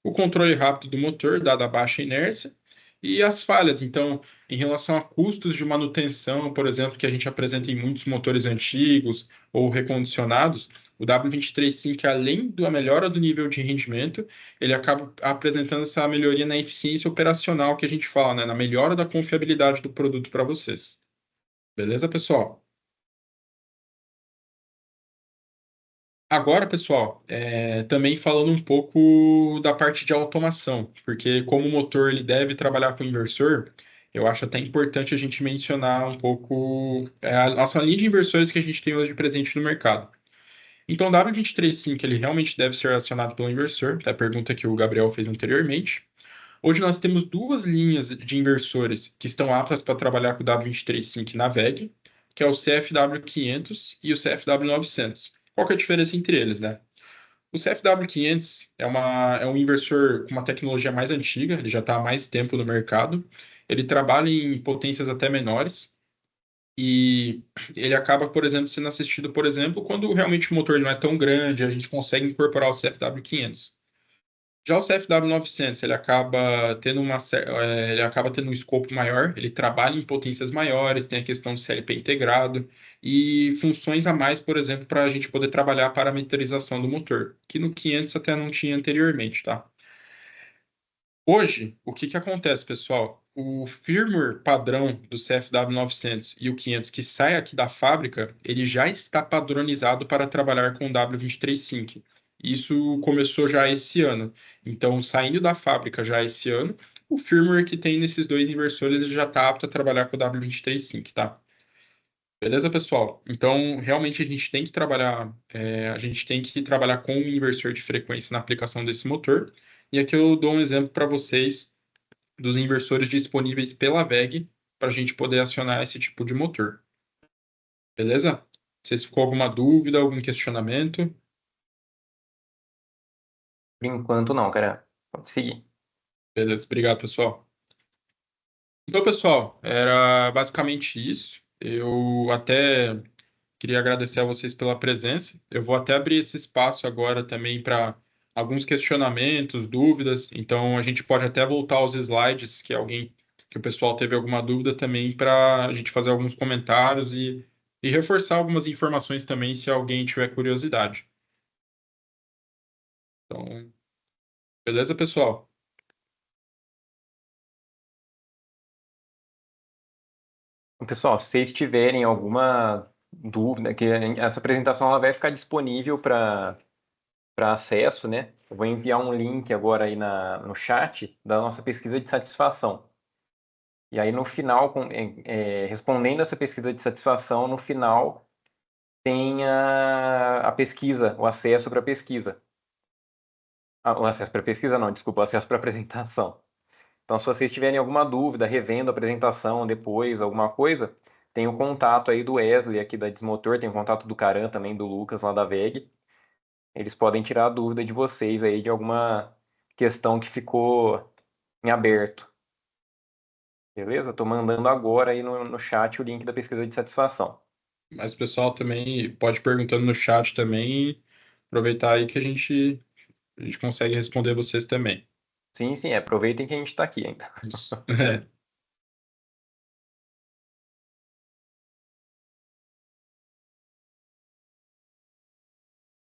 O controle rápido do motor, dada a baixa inércia. E as falhas. Então, em relação a custos de manutenção, por exemplo, que a gente apresenta em muitos motores antigos ou recondicionados, o W235, além da melhora do nível de rendimento, ele acaba apresentando essa melhoria na eficiência operacional que a gente fala, né? Na melhora da confiabilidade do produto para vocês. Beleza, pessoal? Agora, pessoal, também falando um pouco da parte de automação, porque como o motor ele deve trabalhar com inversor, eu acho até importante a gente mencionar um pouco a nossa linha de inversores que a gente tem hoje presente no mercado. Então, o W235 ele realmente deve ser acionado pelo inversor, é a pergunta que o Gabriel fez anteriormente. Hoje nós temos duas linhas de inversores que estão aptas para trabalhar com o W235 na VEG, que é o CFW500 e o CFW900. Qual que é a diferença entre eles, né? O CFW500 é um inversor com uma tecnologia mais antiga, ele já está há mais tempo no mercado. Ele trabalha em potências até menores e ele acaba, por exemplo, sendo assistido, por exemplo, quando realmente o motor não é tão grande, a gente consegue incorporar o CFW500. Já o CFW900, ele acaba tendo um escopo maior, ele trabalha em potências maiores, tem a questão do CLP integrado e funções a mais, por exemplo, para a gente poder trabalhar a parametrização do motor, que no 500 até não tinha anteriormente, tá? Hoje, o que que acontece, pessoal? O firmware padrão do CFW900 e o 500 que sai aqui da fábrica, ele já está padronizado para trabalhar com o W235. Isso começou já esse ano. Então, saindo da fábrica já esse ano, o firmware que tem nesses dois inversores ele já está apto a trabalhar com o W235, tá? Beleza, pessoal? Então, realmente a gente tem que trabalhar com o inversor de frequência na aplicação desse motor. E aqui eu dou um exemplo para vocês dos inversores disponíveis pela VEG para a gente poder acionar esse tipo de motor. Beleza? Não sei se ficou alguma dúvida, algum questionamento. Por enquanto não, cara. Pode seguir. Beleza, obrigado, pessoal. Então, pessoal, era basicamente isso. Eu até queria agradecer a vocês pela presença. Eu vou até abrir esse espaço agora também para alguns questionamentos, dúvidas. Então, a gente pode até voltar aos slides, que o pessoal teve alguma dúvida também, para a gente fazer alguns comentários e reforçar algumas informações também, se alguém tiver curiosidade. Então, beleza, pessoal? Pessoal, se vocês tiverem alguma dúvida, que essa apresentação ela vai ficar disponível para para acesso, né? Eu vou enviar um link agora aí no chat da nossa pesquisa de satisfação. E aí no final, respondendo essa pesquisa de satisfação, no final tem a pesquisa, o acesso para a pesquisa. O acesso para a pesquisa não, desculpa, o acesso para a apresentação. Então, se vocês tiverem alguma dúvida, revendo a apresentação depois, alguma coisa, tem o contato aí do Wesley aqui da Desmotor, tem o contato do Caran também, do Lucas lá da VEG. Eles podem tirar a dúvida de vocês aí de alguma questão que ficou em aberto. Beleza? Estou mandando agora aí no chat o link da pesquisa de satisfação. Mas o pessoal também pode ir perguntando no chat também, aproveitar aí que a gente consegue responder vocês também. Sim, sim, aproveitem que a gente está aqui ainda. Isso.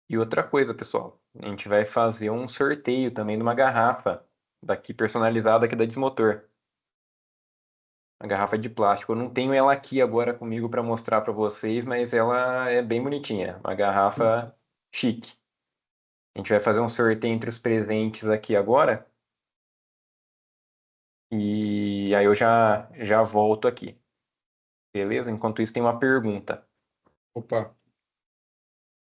E outra coisa, pessoal, a gente vai fazer um sorteio também de uma garrafa daqui personalizada aqui da Desmotor. Uma garrafa de plástico. Eu não tenho ela aqui agora comigo para mostrar para vocês, mas ela é bem bonitinha. Uma garrafa chique. A gente vai fazer um sorteio entre os presentes aqui agora. E aí eu já volto aqui. Beleza? Enquanto isso, tem uma pergunta. Opa.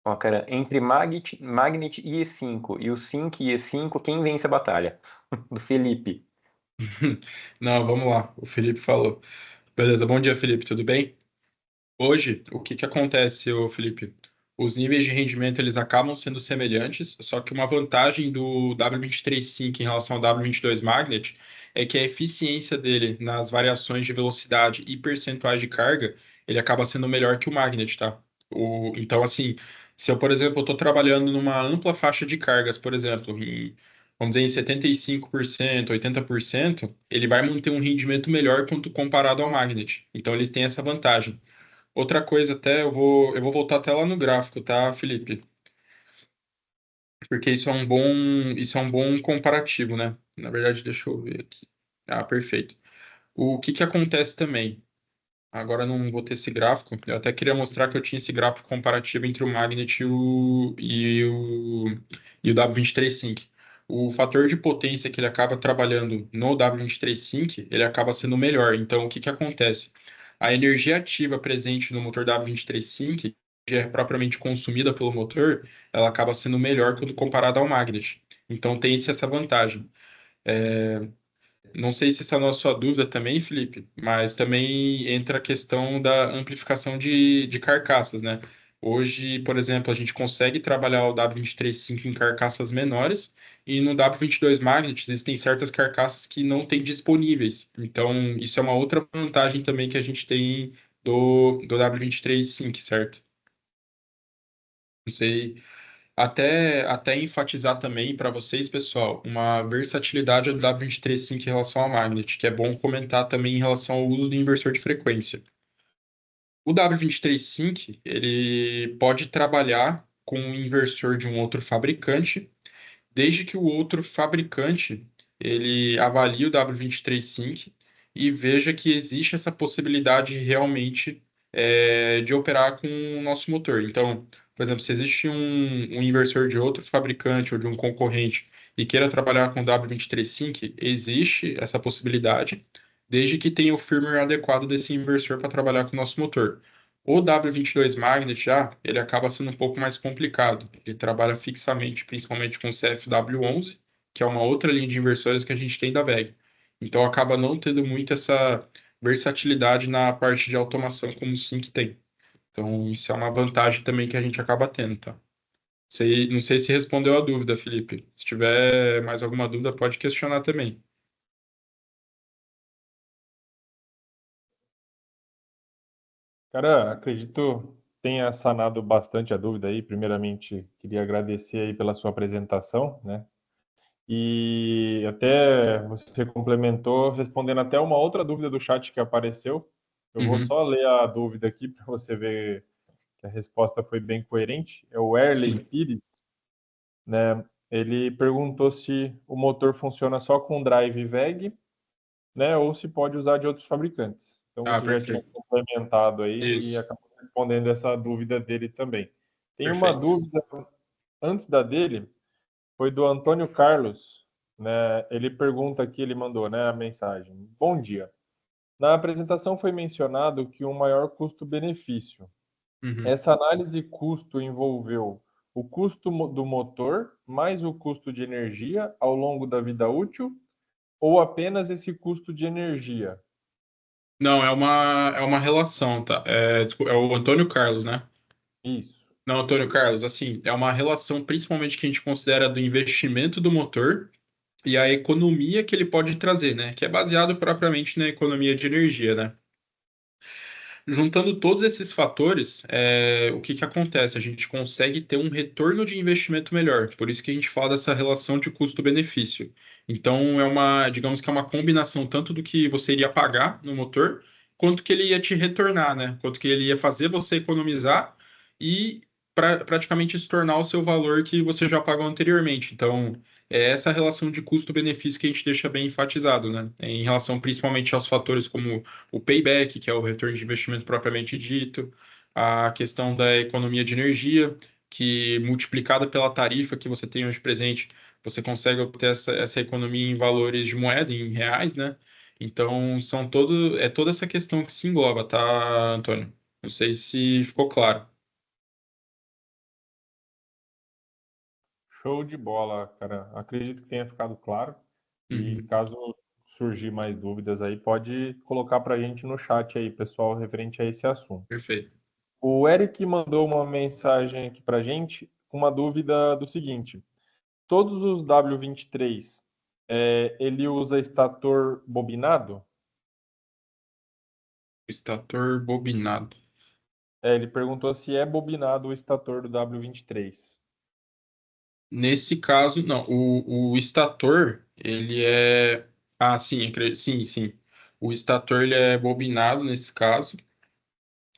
Ó, cara, entre Magnet e E5 e o Sync e E5, quem vence a batalha? Do Felipe. Não, vamos lá. O Felipe falou. Beleza, bom dia, Felipe, tudo bem? Hoje, o que que acontece, ô Felipe? Os níveis de rendimento eles acabam sendo semelhantes, só que uma vantagem do W23.5 em relação ao W22 Magnet é que a eficiência dele nas variações de velocidade e percentuais de carga, ele acaba sendo melhor que o Magnet, tá? Então, assim, se eu, por exemplo, estou trabalhando numa ampla faixa de cargas, por exemplo, vamos dizer, em 75%, 80%, ele vai manter um rendimento melhor quanto comparado ao Magnet. Então, eles têm essa vantagem. Outra coisa até, eu vou voltar até lá no gráfico, tá, Felipe? Porque isso é um bom comparativo, né? Na verdade, deixa eu ver aqui. Ah, perfeito. O que que acontece também? Agora eu não vou ter esse gráfico. Eu até queria mostrar que eu tinha esse gráfico comparativo entre o Magnet e o W23 Sync. O fator de potência que ele acaba trabalhando no W23 Sync, ele acaba sendo melhor. Então, o que que acontece? A energia ativa presente no motor W23 Sync, que é propriamente consumida pelo motor, ela acaba sendo melhor quando comparada ao Magnet. Então, tem-se essa vantagem. Não sei se essa é a sua dúvida também, Felipe, mas também entra a questão da amplificação de carcaças, né? Hoje, por exemplo, a gente consegue trabalhar o W23.5 em carcaças menores e no W22 Magnet existem certas carcaças que não tem disponíveis. Então, isso é uma outra vantagem também que a gente tem do W23.5, certo? Não sei. Até enfatizar também para vocês, pessoal, uma versatilidade do W23.5 em relação ao Magnet, que é bom comentar também em relação ao uso do inversor de frequência. O W23.5, ele pode trabalhar com um inversor de um outro fabricante, desde que o outro fabricante ele avalie o W23.5 e veja que existe essa possibilidade realmente de operar com o nosso motor. Então, por exemplo, se existe um inversor de outro fabricante ou de um concorrente e queira trabalhar com o W23.5, existe essa possibilidade, desde que tenha o firmware adequado desse inversor para trabalhar com o nosso motor. O W22 Magnet já, ele acaba sendo um pouco mais complicado. Ele trabalha fixamente, principalmente com o CFW11, que é uma outra linha de inversores que a gente tem da VEG. Então acaba não tendo muito essa versatilidade na parte de automação como o Sync tem. Então isso é uma vantagem também que a gente acaba tendo, tá? Não sei se respondeu a dúvida, Felipe. Se tiver mais alguma dúvida, pode questionar também. Cara, acredito tenha sanado bastante a dúvida aí. Primeiramente, queria agradecer aí pela sua apresentação, né? E até você complementou respondendo até uma outra dúvida do chat que apareceu. Eu vou Uhum, só ler a dúvida aqui para você ver que a resposta foi bem coerente. É o Erley sim. Pires, né? Ele perguntou se o motor funciona só com drive VEG, né? Ou se pode usar de outros fabricantes. Então Ah, você já tinha perfeito. complementado aí e Isso, acabou respondendo essa dúvida dele também. Tem uma perfeito. dúvida antes da dele foi do Antônio Carlos, né? Ele pergunta aqui, ele mandou, né, a mensagem. Bom dia. Na apresentação foi mencionado que um maior custo-benefício. Uhum. Essa análise custo envolveu o custo do motor mais o custo de energia ao longo da vida útil ou apenas esse custo de energia? Não, é uma relação, tá? É o Antônio Carlos, né? Isso. Não, Antônio Carlos, assim, é uma relação principalmente que a gente considera do investimento do motor e a economia que ele pode trazer, né? Que é baseado propriamente na economia de energia, né? Juntando todos esses fatores, o que que acontece? A gente consegue ter um retorno de investimento melhor. Por isso que a gente fala dessa relação de custo-benefício. Então, digamos que é uma combinação tanto do que você iria pagar no motor, quanto que ele ia te retornar, né? Quanto que ele ia fazer você economizar e praticamente se tornar o seu valor que você já pagou anteriormente. Então, é essa relação de custo-benefício que a gente deixa bem enfatizado, né? Em relação principalmente aos fatores como o payback, que é o retorno de investimento propriamente dito, a questão da economia de energia, que multiplicada pela tarifa que você tem hoje presente, você consegue obter essa economia em valores de moeda, em reais, né? Então, é toda essa questão que se engloba, tá, Antônio? Não sei se ficou claro. Show de bola, cara. Acredito que tenha ficado claro. E Uhum, caso surgir mais dúvidas aí, pode colocar para a gente no chat aí, pessoal, referente a esse assunto. perfeito. O Eric mandou uma mensagem aqui para a gente com uma dúvida do seguinte: todos os W23, ele usa estator bobinado? Estator bobinado. Ele perguntou se é bobinado o estator do W23. Nesse caso, não. O estator, ele é. Ah, sim, sim, sim. O estator, ele é bobinado nesse caso,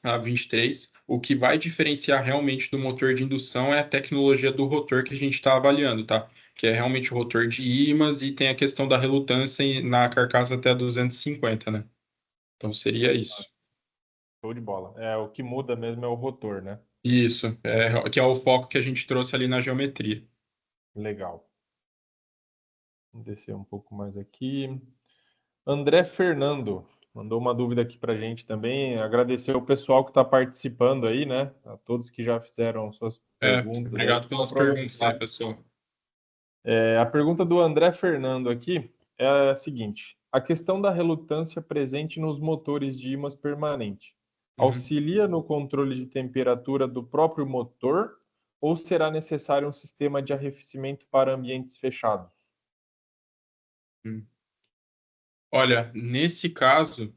a 23. O que vai diferenciar realmente do motor de indução é a tecnologia do rotor que a gente está avaliando, tá? Que é realmente o rotor de ímãs e tem a questão da relutância na carcaça até 250, né? Então seria isso. Show de bola. O que muda mesmo é o rotor, né? Isso, que é o foco que a gente trouxe ali na geometria. Legal. Vou descer um pouco mais aqui. André Fernando mandou uma dúvida aqui para a gente também. Agradecer o pessoal que está participando aí, né? A todos que já fizeram suas perguntas aí. Obrigado Vou pelas perguntas aí, aproveitar. pessoal. A pergunta do André Fernando aqui é a seguinte: a questão da relutância presente nos motores de ímãs permanente Uhum. auxilia no controle de temperatura do próprio motor ou será necessário um sistema de arrefecimento para ambientes fechados? Olha, nesse caso,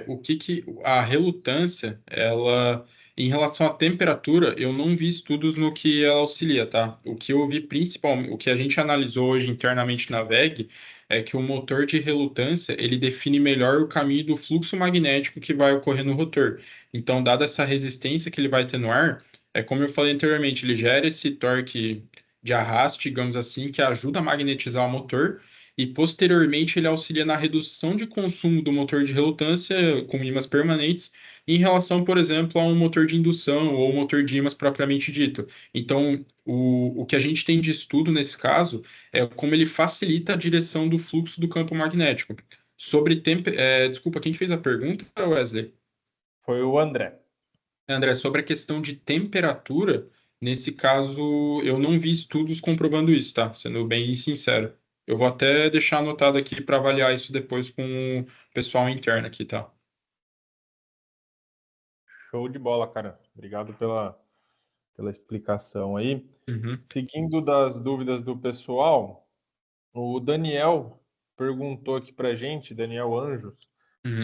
o que que a relutância, ela, em relação à temperatura, eu não vi estudos no que ela auxilia, tá? O que eu vi principalmente, o que a gente analisou hoje internamente na VEG, é que o motor de relutância, ele define melhor o caminho do fluxo magnético que vai ocorrer no rotor. Então, dada essa resistência que ele vai ter no ar, como eu falei anteriormente, ele gera esse torque de arraste, digamos assim, que ajuda a magnetizar o motor e posteriormente ele auxilia na redução de consumo do motor de relutância com ímãs permanentes em relação, por exemplo, a um motor de indução ou motor de ímãs propriamente dito. Então, o que a gente tem de estudo nesse caso é como ele facilita a direção do fluxo do campo magnético. Desculpa, quem fez a pergunta, Wesley? Foi o André. André, sobre a questão de temperatura, nesse caso, eu não vi estudos comprovando isso, tá? Sendo bem sincero. Eu vou até deixar anotado aqui para avaliar isso depois com o pessoal interno aqui, tá? Show de bola, cara. Obrigado pela explicação aí. Uhum, Seguindo das dúvidas do pessoal, o Daniel perguntou aqui para gente, Daniel Anjos,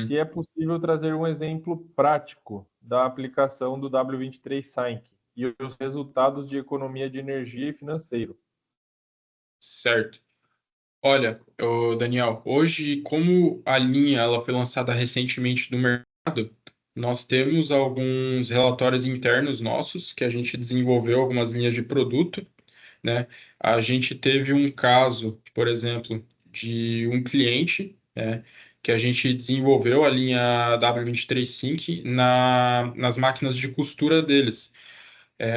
se uhum. é possível trazer um exemplo prático da aplicação do W23 Sync e os resultados de economia de energia e financeiro. Certo. Olha, Daniel, hoje, como a linha ela foi lançada recentemente no mercado, nós temos alguns relatórios internos nossos que a gente desenvolveu algumas linhas de produto, né? A gente teve um caso, por exemplo, de um cliente, né, que a gente desenvolveu a linha W23 Sync nas máquinas de costura deles.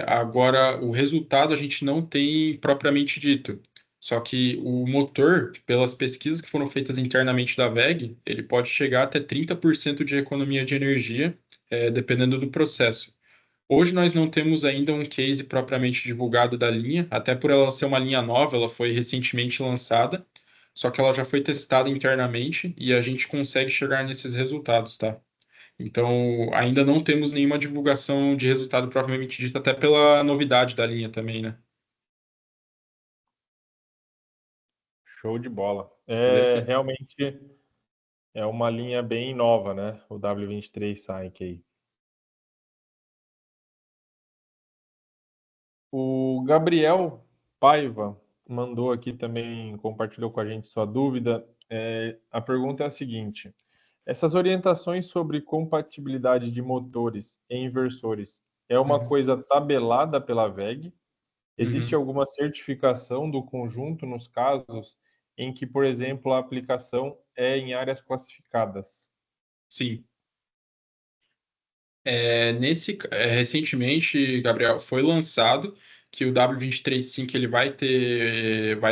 Agora, o resultado a gente não tem propriamente dito. Só que o motor, pelas pesquisas que foram feitas internamente da WEG, ele pode chegar até 30% de economia de energia, dependendo do processo. Hoje nós não temos ainda um case propriamente divulgado da linha, até por ela ser uma linha nova, ela foi recentemente lançada, só que ela já foi testada internamente e a gente consegue chegar nesses resultados, tá? Então, ainda não temos nenhuma divulgação de resultado propriamente dito, até pela novidade da linha também, né? Show de bola. Beleza? Realmente é uma linha bem nova, né? O W23 Sync aí. O Gabriel Paiva mandou aqui também, compartilhou com a gente sua dúvida. A pergunta é a seguinte: essas orientações sobre compatibilidade de motores e inversores é uma Uhum, coisa tabelada pela WEG? Existe uhum. alguma certificação do conjunto nos casos em que, por exemplo, a aplicação é em áreas classificadas? Sim. Recentemente, Gabriel, foi lançado que o W23.5 ele vai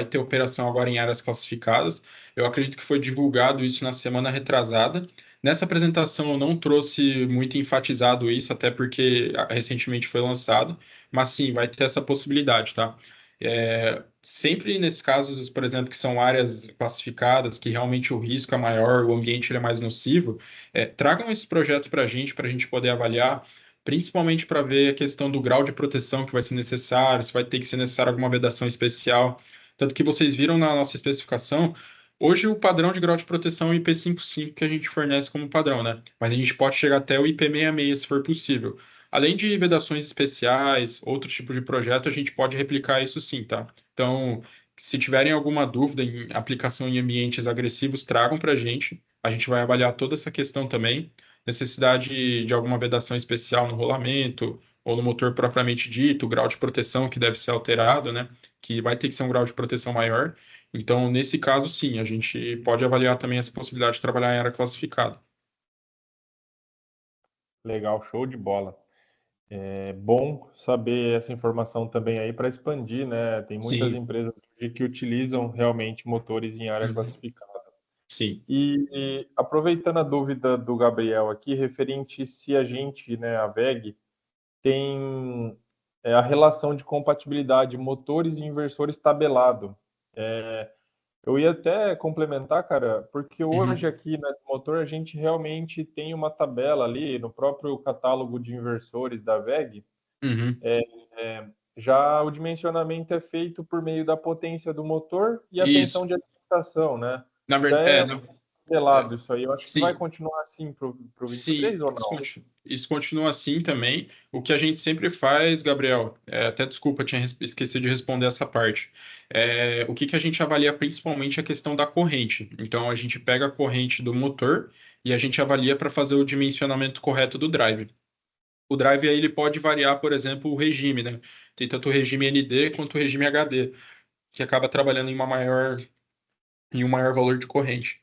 ter operação agora em áreas classificadas. Eu acredito que foi divulgado isso na semana retrasada. Nessa apresentação eu não trouxe muito enfatizado isso, até porque recentemente foi lançado, mas sim, vai ter essa possibilidade, tá? Sempre nesses casos, por exemplo, que são áreas classificadas, que realmente o risco é maior, o ambiente ele é mais nocivo, tragam esses projetos para a gente poder avaliar, principalmente para ver a questão do grau de proteção que vai ser necessário, se vai ter que ser necessário alguma vedação especial. Tanto que vocês viram na nossa especificação, hoje o padrão de grau de proteção é o IP55 que a gente fornece como padrão, né? Mas a gente pode chegar até o IP66 se for possível. Além de vedações especiais, outro tipo de projeto, a gente pode replicar isso sim, tá? Então, se tiverem alguma dúvida em aplicação em ambientes agressivos, tragam para a gente. A gente vai avaliar toda essa questão também. Necessidade de alguma vedação especial no rolamento ou no motor propriamente dito, o grau de proteção que deve ser alterado, né? Que vai ter que ser um grau de proteção maior. Então, nesse caso, sim, a gente pode avaliar também essa possibilidade de trabalhar em área classificada. Legal, show de bola. É bom saber essa informação também aí para expandir, né? Tem muitas Sim. empresas hoje que utilizam realmente motores em área Uhum. classificada. Sim. E aproveitando a dúvida do Gabriel aqui, referente se a gente, né, a WEG, tem a relação de compatibilidade motores e inversores tabelado. Eu ia até complementar, cara, porque hoje Uhum. aqui na motor a gente realmente tem uma tabela ali no próprio catálogo de inversores da WEG. Uhum. Já o dimensionamento é feito por meio da potência do motor e a Isso. tensão de alimentação, né? Na Já verdade, é modelado isso aí. Eu acho que vai sim. continuar assim para o Sim, 23 ou isso, não? isso continua assim também. O que a gente sempre faz, Gabriel, até desculpa, tinha esquecido de responder essa parte. O que a gente avalia principalmente é a questão da corrente. Então, a gente pega a corrente do motor e a gente avalia para fazer o dimensionamento correto do drive. O drive aí ele pode variar, por exemplo, o regime, né? Tem tanto o regime ND quanto o regime HD, que acaba trabalhando em um maior valor de corrente.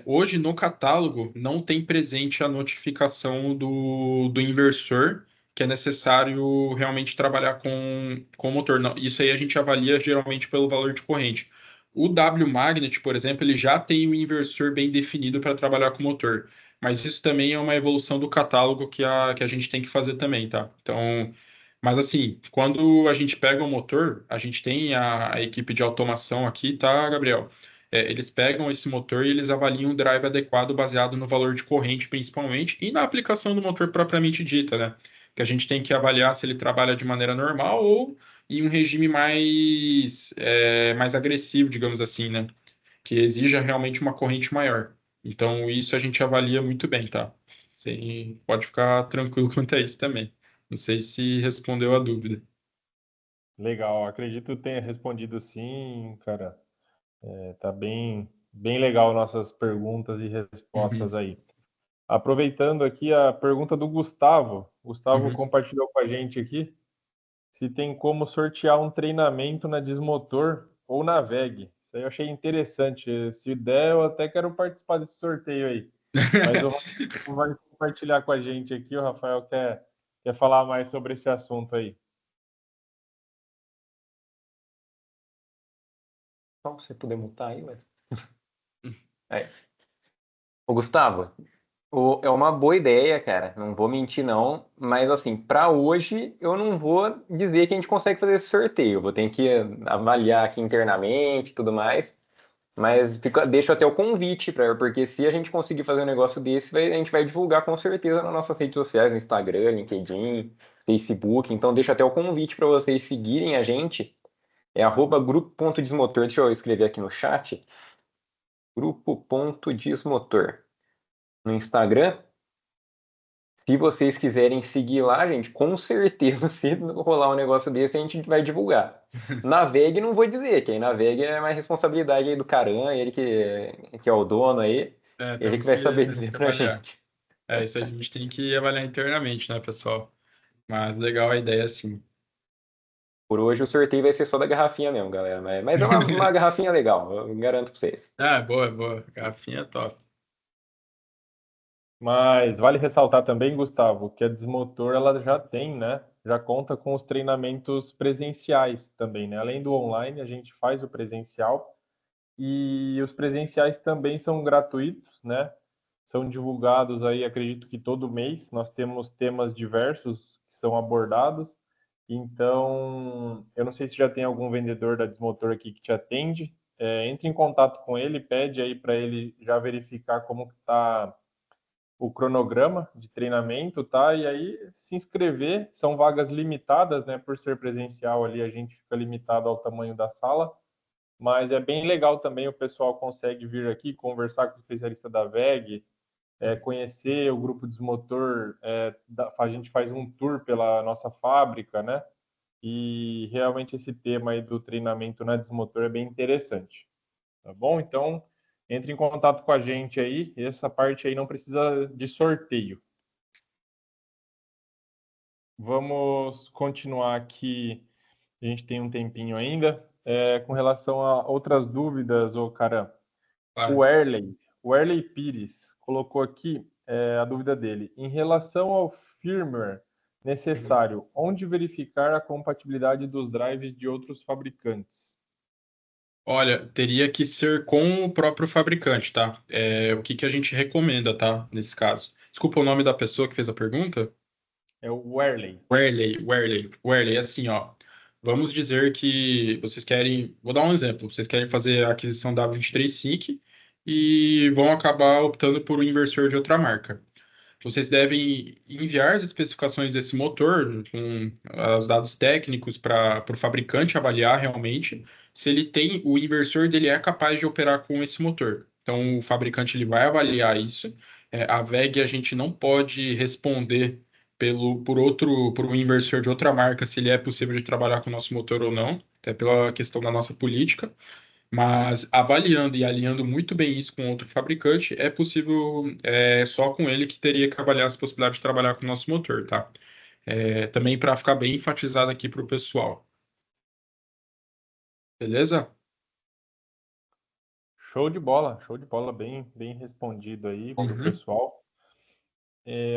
Hoje, no catálogo, não tem presente a notificação do inversor, que é necessário realmente trabalhar com o motor. Não, isso aí a gente avalia geralmente pelo valor de corrente. O W Magnet, por exemplo, ele já tem o inversor bem definido para trabalhar com o motor. Mas isso também é uma evolução do catálogo que a gente tem que fazer também, tá? Então, mas assim, quando a gente pega o motor, a gente tem a equipe de automação aqui, tá, Gabriel? Eles pegam esse motor e eles avaliam o drive adequado baseado no valor de corrente, principalmente, e na aplicação do motor propriamente dita, né? Que a gente tem que avaliar se ele trabalha de maneira normal ou em um regime mais agressivo, digamos assim, né? Que exija realmente uma corrente maior. Então, isso a gente avalia muito bem, tá? Você pode ficar tranquilo quanto a isso também. Não sei se respondeu a dúvida. Legal, acredito que tenha respondido sim, cara. Tá bem legal nossas perguntas e Uhum, respostas aí. Aproveitando aqui a pergunta do Gustavo. Gustavo uhum. compartilhou com a gente aqui se tem como sortear um treinamento na Desmotor ou na VEG. Isso aí eu achei interessante. Se der, eu até quero participar desse sorteio aí. Mas o Rafael vai compartilhar com a gente aqui. O Rafael quer falar mais sobre esse assunto aí. Só pra você poder mutar aí, mas... Aí. Ô, Gustavo, é uma boa ideia, cara. Não vou mentir, não. Mas, assim, para hoje, eu não vou dizer que a gente consegue fazer esse sorteio. Eu vou ter que avaliar aqui internamente e tudo mais. Mas deixo até o convite, porque se a gente conseguir fazer um negócio desse, a gente vai divulgar com certeza nas nossas redes sociais, no Instagram, LinkedIn, Facebook. Então, deixo até o convite para vocês seguirem a gente. É @grupo.desmotor. Deixa eu escrever aqui no chat. Grupo.desmotor no Instagram. Se vocês quiserem seguir lá, gente, com certeza, se rolar um negócio desse, a gente vai divulgar. Na VEG, não vou dizer, que aí na VEG é mais responsabilidade aí do Caran, ele que é o dono aí, ele que vai saber Temos dizer que pra avaliar. gente. Isso a gente tem que avaliar internamente, né, pessoal? Mas legal a ideia, sim. Por hoje o sorteio vai ser só da garrafinha mesmo, galera. Mas é uma garrafinha legal, eu garanto pra vocês. Boa, boa. Garrafinha é top. Mas vale ressaltar também, Gustavo, que a Desmotor ela já tem, né? Já conta com os treinamentos presenciais também, né? Além do online, a gente faz o presencial e os presenciais também são gratuitos, né? São divulgados aí, acredito que todo mês. Nós temos temas diversos que são abordados. Então, eu não sei se já tem algum vendedor da Desmotor aqui que te atende. Entre em contato com ele, pede aí para ele já verificar como está o cronograma de treinamento, tá? E aí se inscrever, são vagas limitadas, né? Por ser presencial ali, a gente fica limitado ao tamanho da sala, mas é bem legal também, o pessoal consegue vir aqui conversar com o especialista da VEG, conhecer o grupo Desmotor, a gente faz um tour pela nossa fábrica, né? E realmente esse tema aí do treinamento na Desmotor é bem interessante, tá bom? Então, entre em contato com a gente aí. Essa parte aí não precisa de sorteio. Vamos continuar aqui. A gente tem um tempinho ainda. Com relação a outras dúvidas, ô cara, Claro. O Erley Pires colocou aqui a dúvida dele. Em relação ao firmware Uhum. necessário, onde verificar a compatibilidade dos drives de outros fabricantes? Olha, teria que ser com o próprio fabricante, tá? O que que a gente recomenda, tá? Nesse caso. Desculpa o nome da pessoa que fez a pergunta. É o Erley. Werley, assim, ó. Vamos dizer que vocês querem. Vou dar um exemplo. Vocês querem fazer a aquisição da 23 SIC e vão acabar optando por um inversor de outra marca. Vocês devem enviar as especificações desse motor com os dados técnicos para o fabricante avaliar realmente se ele tem, o inversor dele é capaz de operar com esse motor. Então, o fabricante ele vai avaliar isso. A VEG a gente não pode responder por um inversor de outra marca se ele é possível de trabalhar com o nosso motor ou não, até pela questão da nossa política. Mas avaliando e alinhando muito bem isso com outro fabricante, é possível, só com ele que teria que avaliar as possibilidades de trabalhar com o nosso motor, tá? Também para ficar bem enfatizado aqui para o pessoal. Beleza? Show de bola, bem, bem respondido aí para o Uhum, pessoal.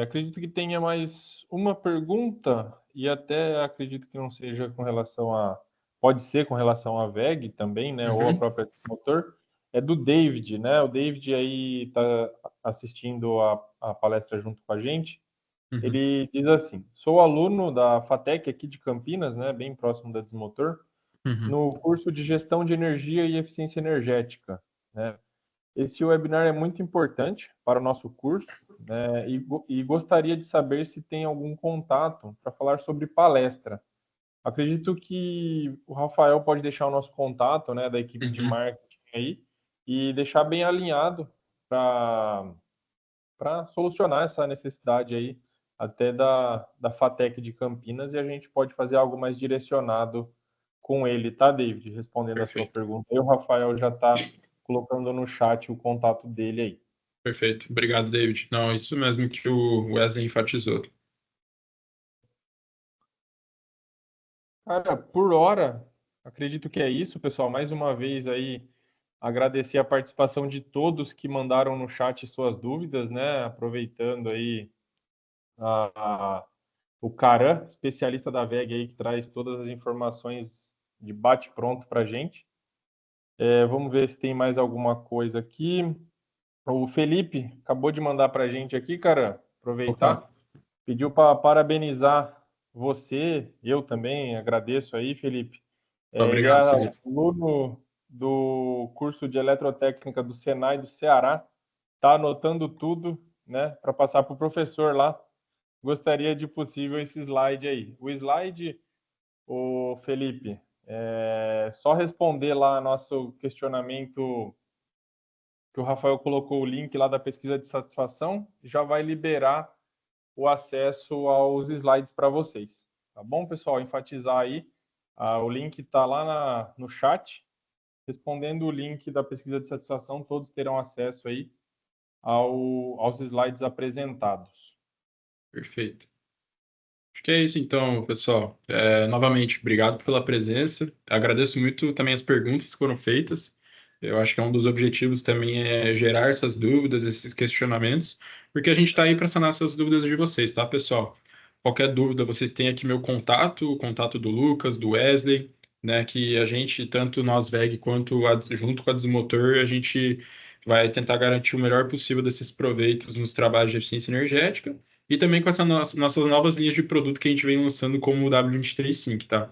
Acredito que tenha mais uma pergunta e até acredito que não seja com relação a, pode ser com relação à VEG também, né, ou a uhum, própria motor. É do David, né? O David aí está assistindo a palestra junto com a gente. uhum, Ele diz assim: sou aluno da FATEC aqui de Campinas, né, bem próximo da Desmotor, uhum. no curso de Gestão de Energia e Eficiência Energética, né? Esse webinar é muito importante para o nosso curso, né, e gostaria de saber se tem algum contato para falar sobre palestra. Acredito que o Rafael pode deixar o nosso contato, né, da equipe de Uhum. marketing aí e deixar bem alinhado para solucionar essa necessidade aí até da FATEC de Campinas e a gente pode fazer algo mais direcionado com ele, tá, David? Respondendo a sua Perfeito, pergunta. E o Rafael já está colocando no chat o contato dele aí. perfeito. Obrigado, David. Não, isso mesmo que o Wesley enfatizou. Cara, por hora, acredito que é isso, pessoal. Mais uma vez aí, agradecer a participação de todos que mandaram no chat suas dúvidas, né? Aproveitando aí o Caran, especialista da VEG aí, que traz todas as informações de bate-pronto para a gente. Vamos ver se tem mais alguma coisa aqui. O Felipe acabou de mandar para a gente aqui, cara. Aproveitar. Opa, Pediu para parabenizar você, eu também agradeço aí, Felipe. Ele é obrigado, Felipe. aluno do curso de eletrotécnica do Senai do Ceará, está anotando tudo, né, para passar para o professor lá. Gostaria de possível esse slide aí. O slide, o Felipe, só responder lá nosso questionamento que o Rafael colocou o link lá da pesquisa de satisfação, já vai liberar o acesso aos slides para vocês. Tá bom, pessoal? Enfatizar aí, o link está lá no chat. Respondendo o link da pesquisa de satisfação, todos terão acesso aí aos slides apresentados. Perfeito. Acho que é isso então, pessoal. Novamente, obrigado pela presença. Agradeço muito também as perguntas que foram feitas. Eu acho que um dos objetivos também é gerar essas dúvidas, esses questionamentos, porque a gente está aí para sanar essas dúvidas de vocês, tá, pessoal? Qualquer dúvida, vocês têm aqui meu contato, o contato do Lucas, do Wesley, né? Que a gente, tanto nós VEG quanto junto com a Desmotor, a gente vai tentar garantir o melhor possível desses proveitos nos trabalhos de eficiência energética. E também com essas nossas novas linhas de produto que a gente vem lançando como o W23 Sync, tá?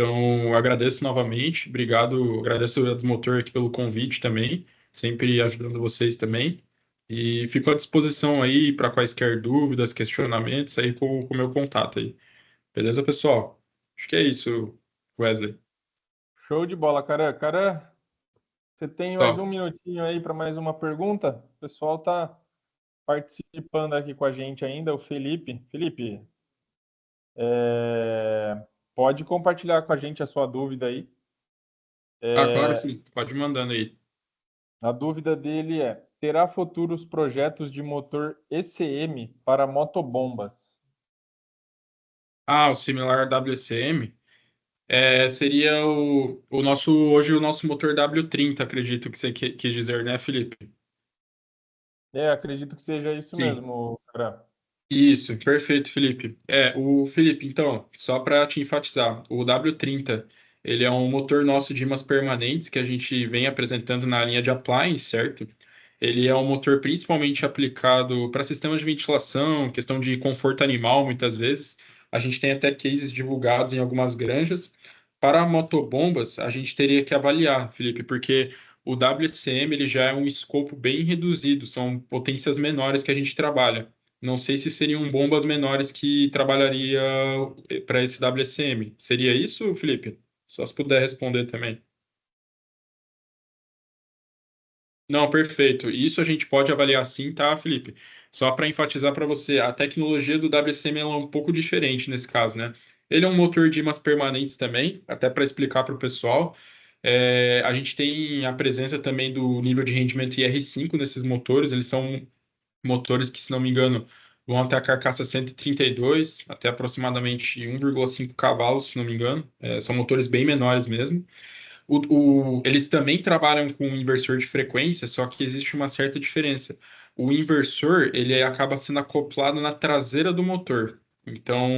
Então, agradeço novamente, obrigado, agradeço a Desmotor aqui pelo convite também, sempre ajudando vocês também. E fico à disposição aí para quaisquer dúvidas, questionamentos aí com o meu contato aí. Beleza, pessoal? Acho que é isso, Wesley. Show de bola, cara. Cara, você tem mais um Top. minutinho aí para mais uma pergunta? O pessoal está participando aqui com a gente ainda, o Felipe. Felipe, pode compartilhar com a gente a sua dúvida aí. Ah, claro, sim. Pode ir mandando aí. A dúvida dele é: terá futuros projetos de motor ECM para motobombas? Ah, o similar WCM. Seria hoje o nosso motor W30, acredito que você quis dizer, né, Felipe? Acredito que seja isso Sim. mesmo, cara. Isso, perfeito, Felipe. O Felipe, então, só para te enfatizar, o W30, ele é um motor nosso de ímãs permanentes que a gente vem apresentando na linha de appliance, certo? Ele é um motor principalmente aplicado para sistemas de ventilação, questão de conforto animal, muitas vezes. A gente tem até cases divulgados em algumas granjas. Para motobombas, a gente teria que avaliar, Felipe, porque o WCM ele já é um escopo bem reduzido, são potências menores que a gente trabalha. Não sei se seriam bombas menores que trabalharia para esse WCM. Seria isso, Felipe? Só se puder responder também. Não, perfeito. Isso a gente pode avaliar sim, tá, Felipe? Só para enfatizar para você, a tecnologia do WCM ela é um pouco diferente nesse caso, né? Ele é um motor de ímãs permanentes também, até para explicar para o pessoal. A gente tem a presença também do nível de rendimento IR5 nesses motores. Eles são motores que, se não me engano, vão até a carcaça 132, até aproximadamente 1,5 cavalos, se não me engano. São motores bem menores mesmo. Eles também trabalham com inversor de frequência, só que existe uma certa diferença. O inversor, ele acaba sendo acoplado na traseira do motor. Então,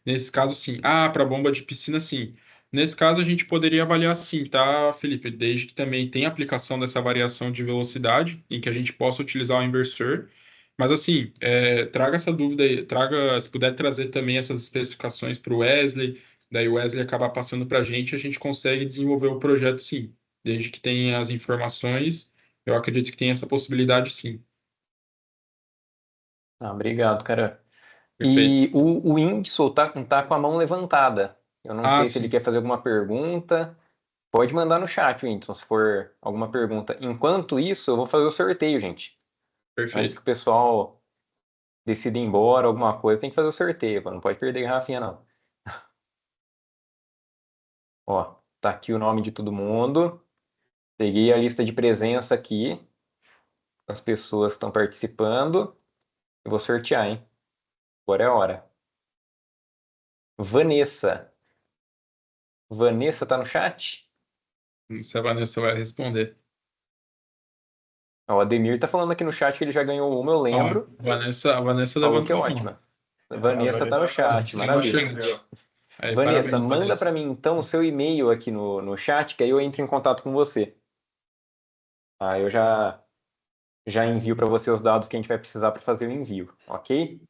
nesse caso, sim. Ah, para bomba de piscina, sim. Nesse caso, a gente poderia avaliar sim, tá, Felipe? Desde que também tem aplicação dessa variação de velocidade, em que a gente possa utilizar o inversor. Mas, assim, traga essa dúvida aí, se puder trazer também essas especificações para o Wesley, daí o Wesley acaba passando para a gente consegue desenvolver o projeto sim. Desde que tenha as informações, eu acredito que tem essa possibilidade sim. Obrigado, cara. Perfeito. E o Whindersson tá com a mão levantada. Eu não Ah, sei se ele sim, quer fazer alguma pergunta. Pode mandar no chat, Whindersson, se for alguma pergunta. Enquanto isso, eu vou fazer o sorteio, gente. Antes que perfeito. o pessoal decida ir embora, alguma coisa, tem que fazer o sorteio, pô. Não pode perder garrafinha, não. Ó, tá aqui o nome de todo mundo. Peguei a lista de presença aqui. As pessoas que estão participando. Eu vou sortear, hein? Agora é a hora. Vanessa. Vanessa tá no chat? Se a Vanessa vai responder. Ó, o Ademir tá falando aqui no chat que ele já ganhou uma, eu Ó, lembro. A Vanessa Falou que é levantou a mão. ótima. Vanessa tá no chat, É maravilha. emocionante. Aí, Vanessa, parabéns, manda para Vanessa. mim então o seu e-mail aqui no chat, que aí eu entro em contato com você. Aí eu já envio para você os dados que a gente vai precisar para fazer o envio, ok?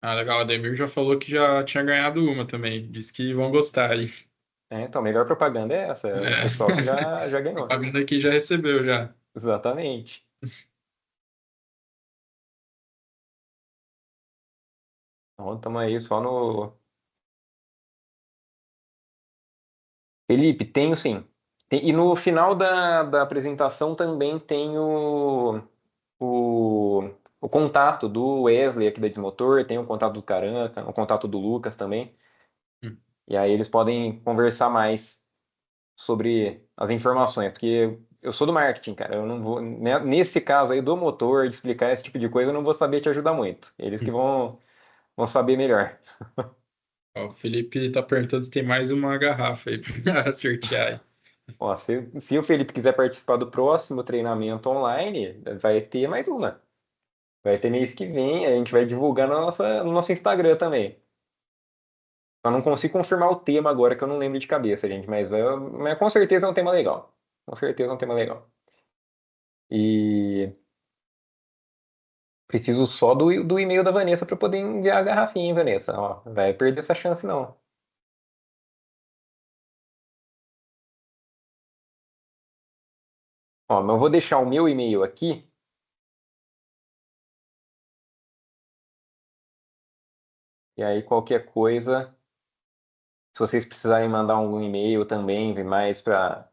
Ah, legal. A Ademir já falou que já tinha ganhado uma também. Disse que vão gostar aí. Então, a melhor propaganda é essa, é o É. pessoal que já ganhou. Propaganda aqui já recebeu já. Exatamente. Então, estamos aí só no. Felipe, tenho sim. E no final da apresentação também tem o contato do Wesley aqui da Desmotor, tem o contato do Caranca, o contato do Lucas também. Hum. E aí eles podem conversar mais sobre as informações, porque eu sou do marketing, cara. Eu não vou, nesse caso aí do motor, de explicar esse tipo de coisa, eu não vou saber te ajudar muito. Eles que vão saber melhor. Ó, o Felipe tá perguntando se tem mais uma garrafa aí pra sortear aí. Ó, se o Felipe quiser participar do próximo treinamento online, vai ter mais uma. Vai ter mês que vem, a gente vai divulgar no nosso Instagram também. Eu não consigo confirmar o tema agora, que eu não lembro de cabeça, gente, mas com certeza é um tema legal. Com certeza é um tema legal. E preciso só do e-mail da Vanessa para poder enviar a garrafinha, hein, Vanessa? Ó, vai perder essa chance, não. Ó, mas eu vou deixar o meu e-mail aqui. E aí, qualquer coisa, se vocês precisarem mandar algum e-mail também, mais para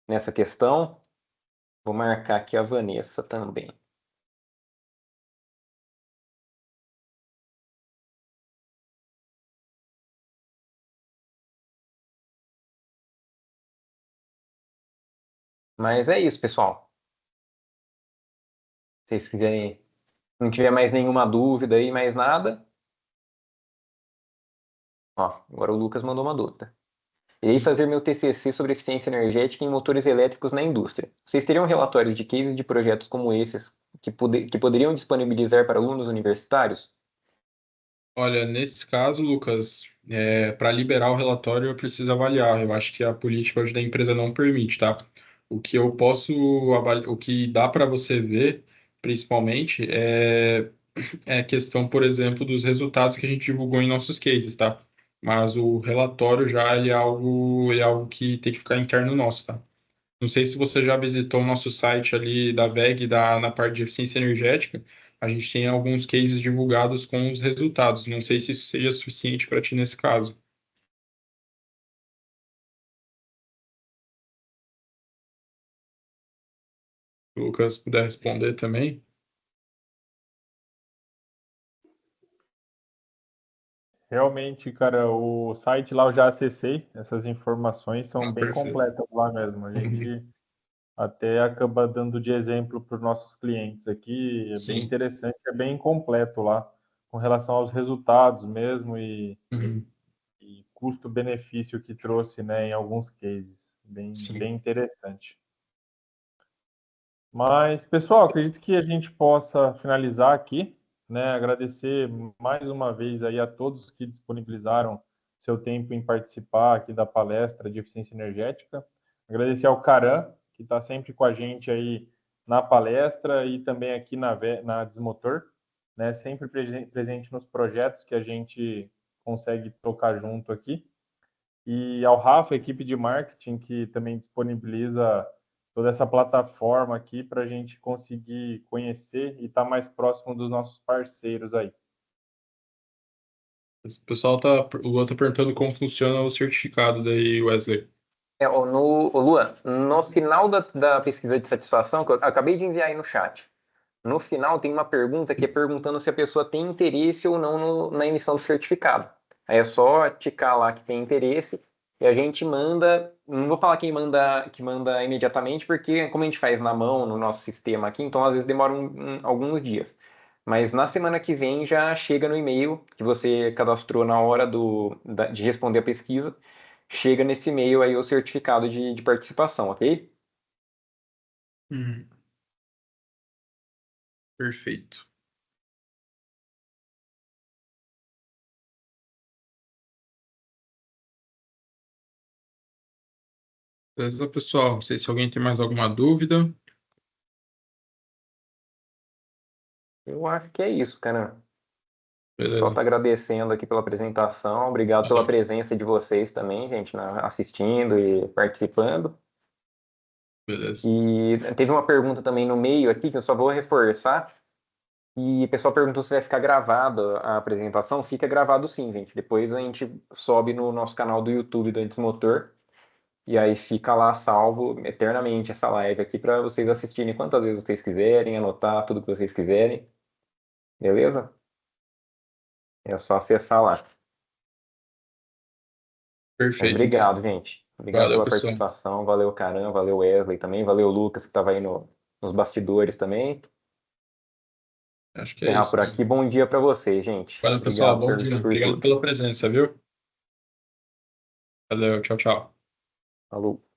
nessa questão, vou marcar aqui a Vanessa também. Mas é isso, pessoal. Se vocês quiserem, não tiver mais nenhuma dúvida aí, mais nada. Ó, agora o Lucas mandou uma dúvida. Irei fazer meu TCC sobre eficiência energética em motores elétricos na indústria. Vocês teriam relatórios de cases de projetos como esses que poderiam disponibilizar para alunos universitários? Olha, nesse caso, Lucas, para liberar o relatório eu preciso avaliar. Eu acho que a política hoje da empresa não permite, tá? O que eu posso avaliar, o que dá para você ver, principalmente, é questão, por exemplo, dos resultados que a gente divulgou em nossos cases, tá? Mas o relatório já ele é algo que tem que ficar interno nosso, tá? Não sei se você já visitou o nosso site ali da WEG, na parte de eficiência energética. A gente tem alguns cases divulgados com os resultados. Não sei se isso seria suficiente para ti nesse caso. Se o Lucas puder responder também. Realmente, cara, o site lá eu já acessei, essas informações são Ah, bem perfeito. completas lá mesmo. A Uhum. gente até acaba dando de exemplo para os nossos clientes aqui, é bem Sim. interessante, é bem completo lá, com relação aos resultados mesmo Uhum. e custo-benefício que trouxe, né, em alguns cases. Sim. Bem interessante. Mas, pessoal, acredito que a gente possa finalizar aqui, né? Agradecer mais uma vez aí a todos que disponibilizaram seu tempo em participar aqui da palestra de eficiência energética. Agradecer ao Caran, que está sempre com a gente aí na palestra e também aqui na Desmotor, né? Sempre presente nos projetos que a gente consegue tocar junto aqui. E ao Rafa, equipe de marketing, que também disponibiliza toda essa plataforma aqui para a gente conseguir conhecer e estar mais próximo dos nossos parceiros aí. O pessoal o Luan tá perguntando como funciona o certificado daí, Wesley. Ô, Luan, no final da pesquisa de satisfação, que eu acabei de enviar aí no chat, no final tem uma pergunta que é perguntando se a pessoa tem interesse ou não na emissão do certificado. Aí é só ticar lá que tem interesse e a gente manda. Não vou falar que manda imediatamente, porque como a gente faz na mão no nosso sistema aqui, então às vezes demora alguns dias. Mas na semana que vem já chega no e-mail que você cadastrou na hora de responder a pesquisa. Chega nesse e-mail aí o certificado de participação, ok? Uhum. Perfeito. Beleza, pessoal? Não sei se alguém tem mais alguma dúvida. Eu acho que é isso, cara. Só Beleza. tá agradecendo aqui pela apresentação. Obrigado pela Valeu. presença de vocês também, gente, assistindo e participando. Beleza. E teve uma pergunta também no meio aqui que eu só vou reforçar. E o pessoal perguntou se vai ficar gravado a apresentação. Fica gravado sim, gente. Depois a gente sobe no nosso canal do YouTube do Antes Motor. E aí fica lá salvo eternamente essa live aqui para vocês assistirem quantas vezes vocês quiserem, anotar tudo que vocês quiserem. Beleza? É só acessar lá. Mas Perfeito, então. obrigado, gente. Obrigado Valeu, pela pessoal. participação. Valeu, Caram. Valeu, Wesley também. Valeu, Lucas, que estava aí nos bastidores também. Acho que é Encerrar isso, por então. aqui. Bom dia para vocês, gente. Valeu, pessoal. Obrigado Bom dia. por Obrigado tudo. pela presença, viu? Valeu, tchau, tchau. Falou.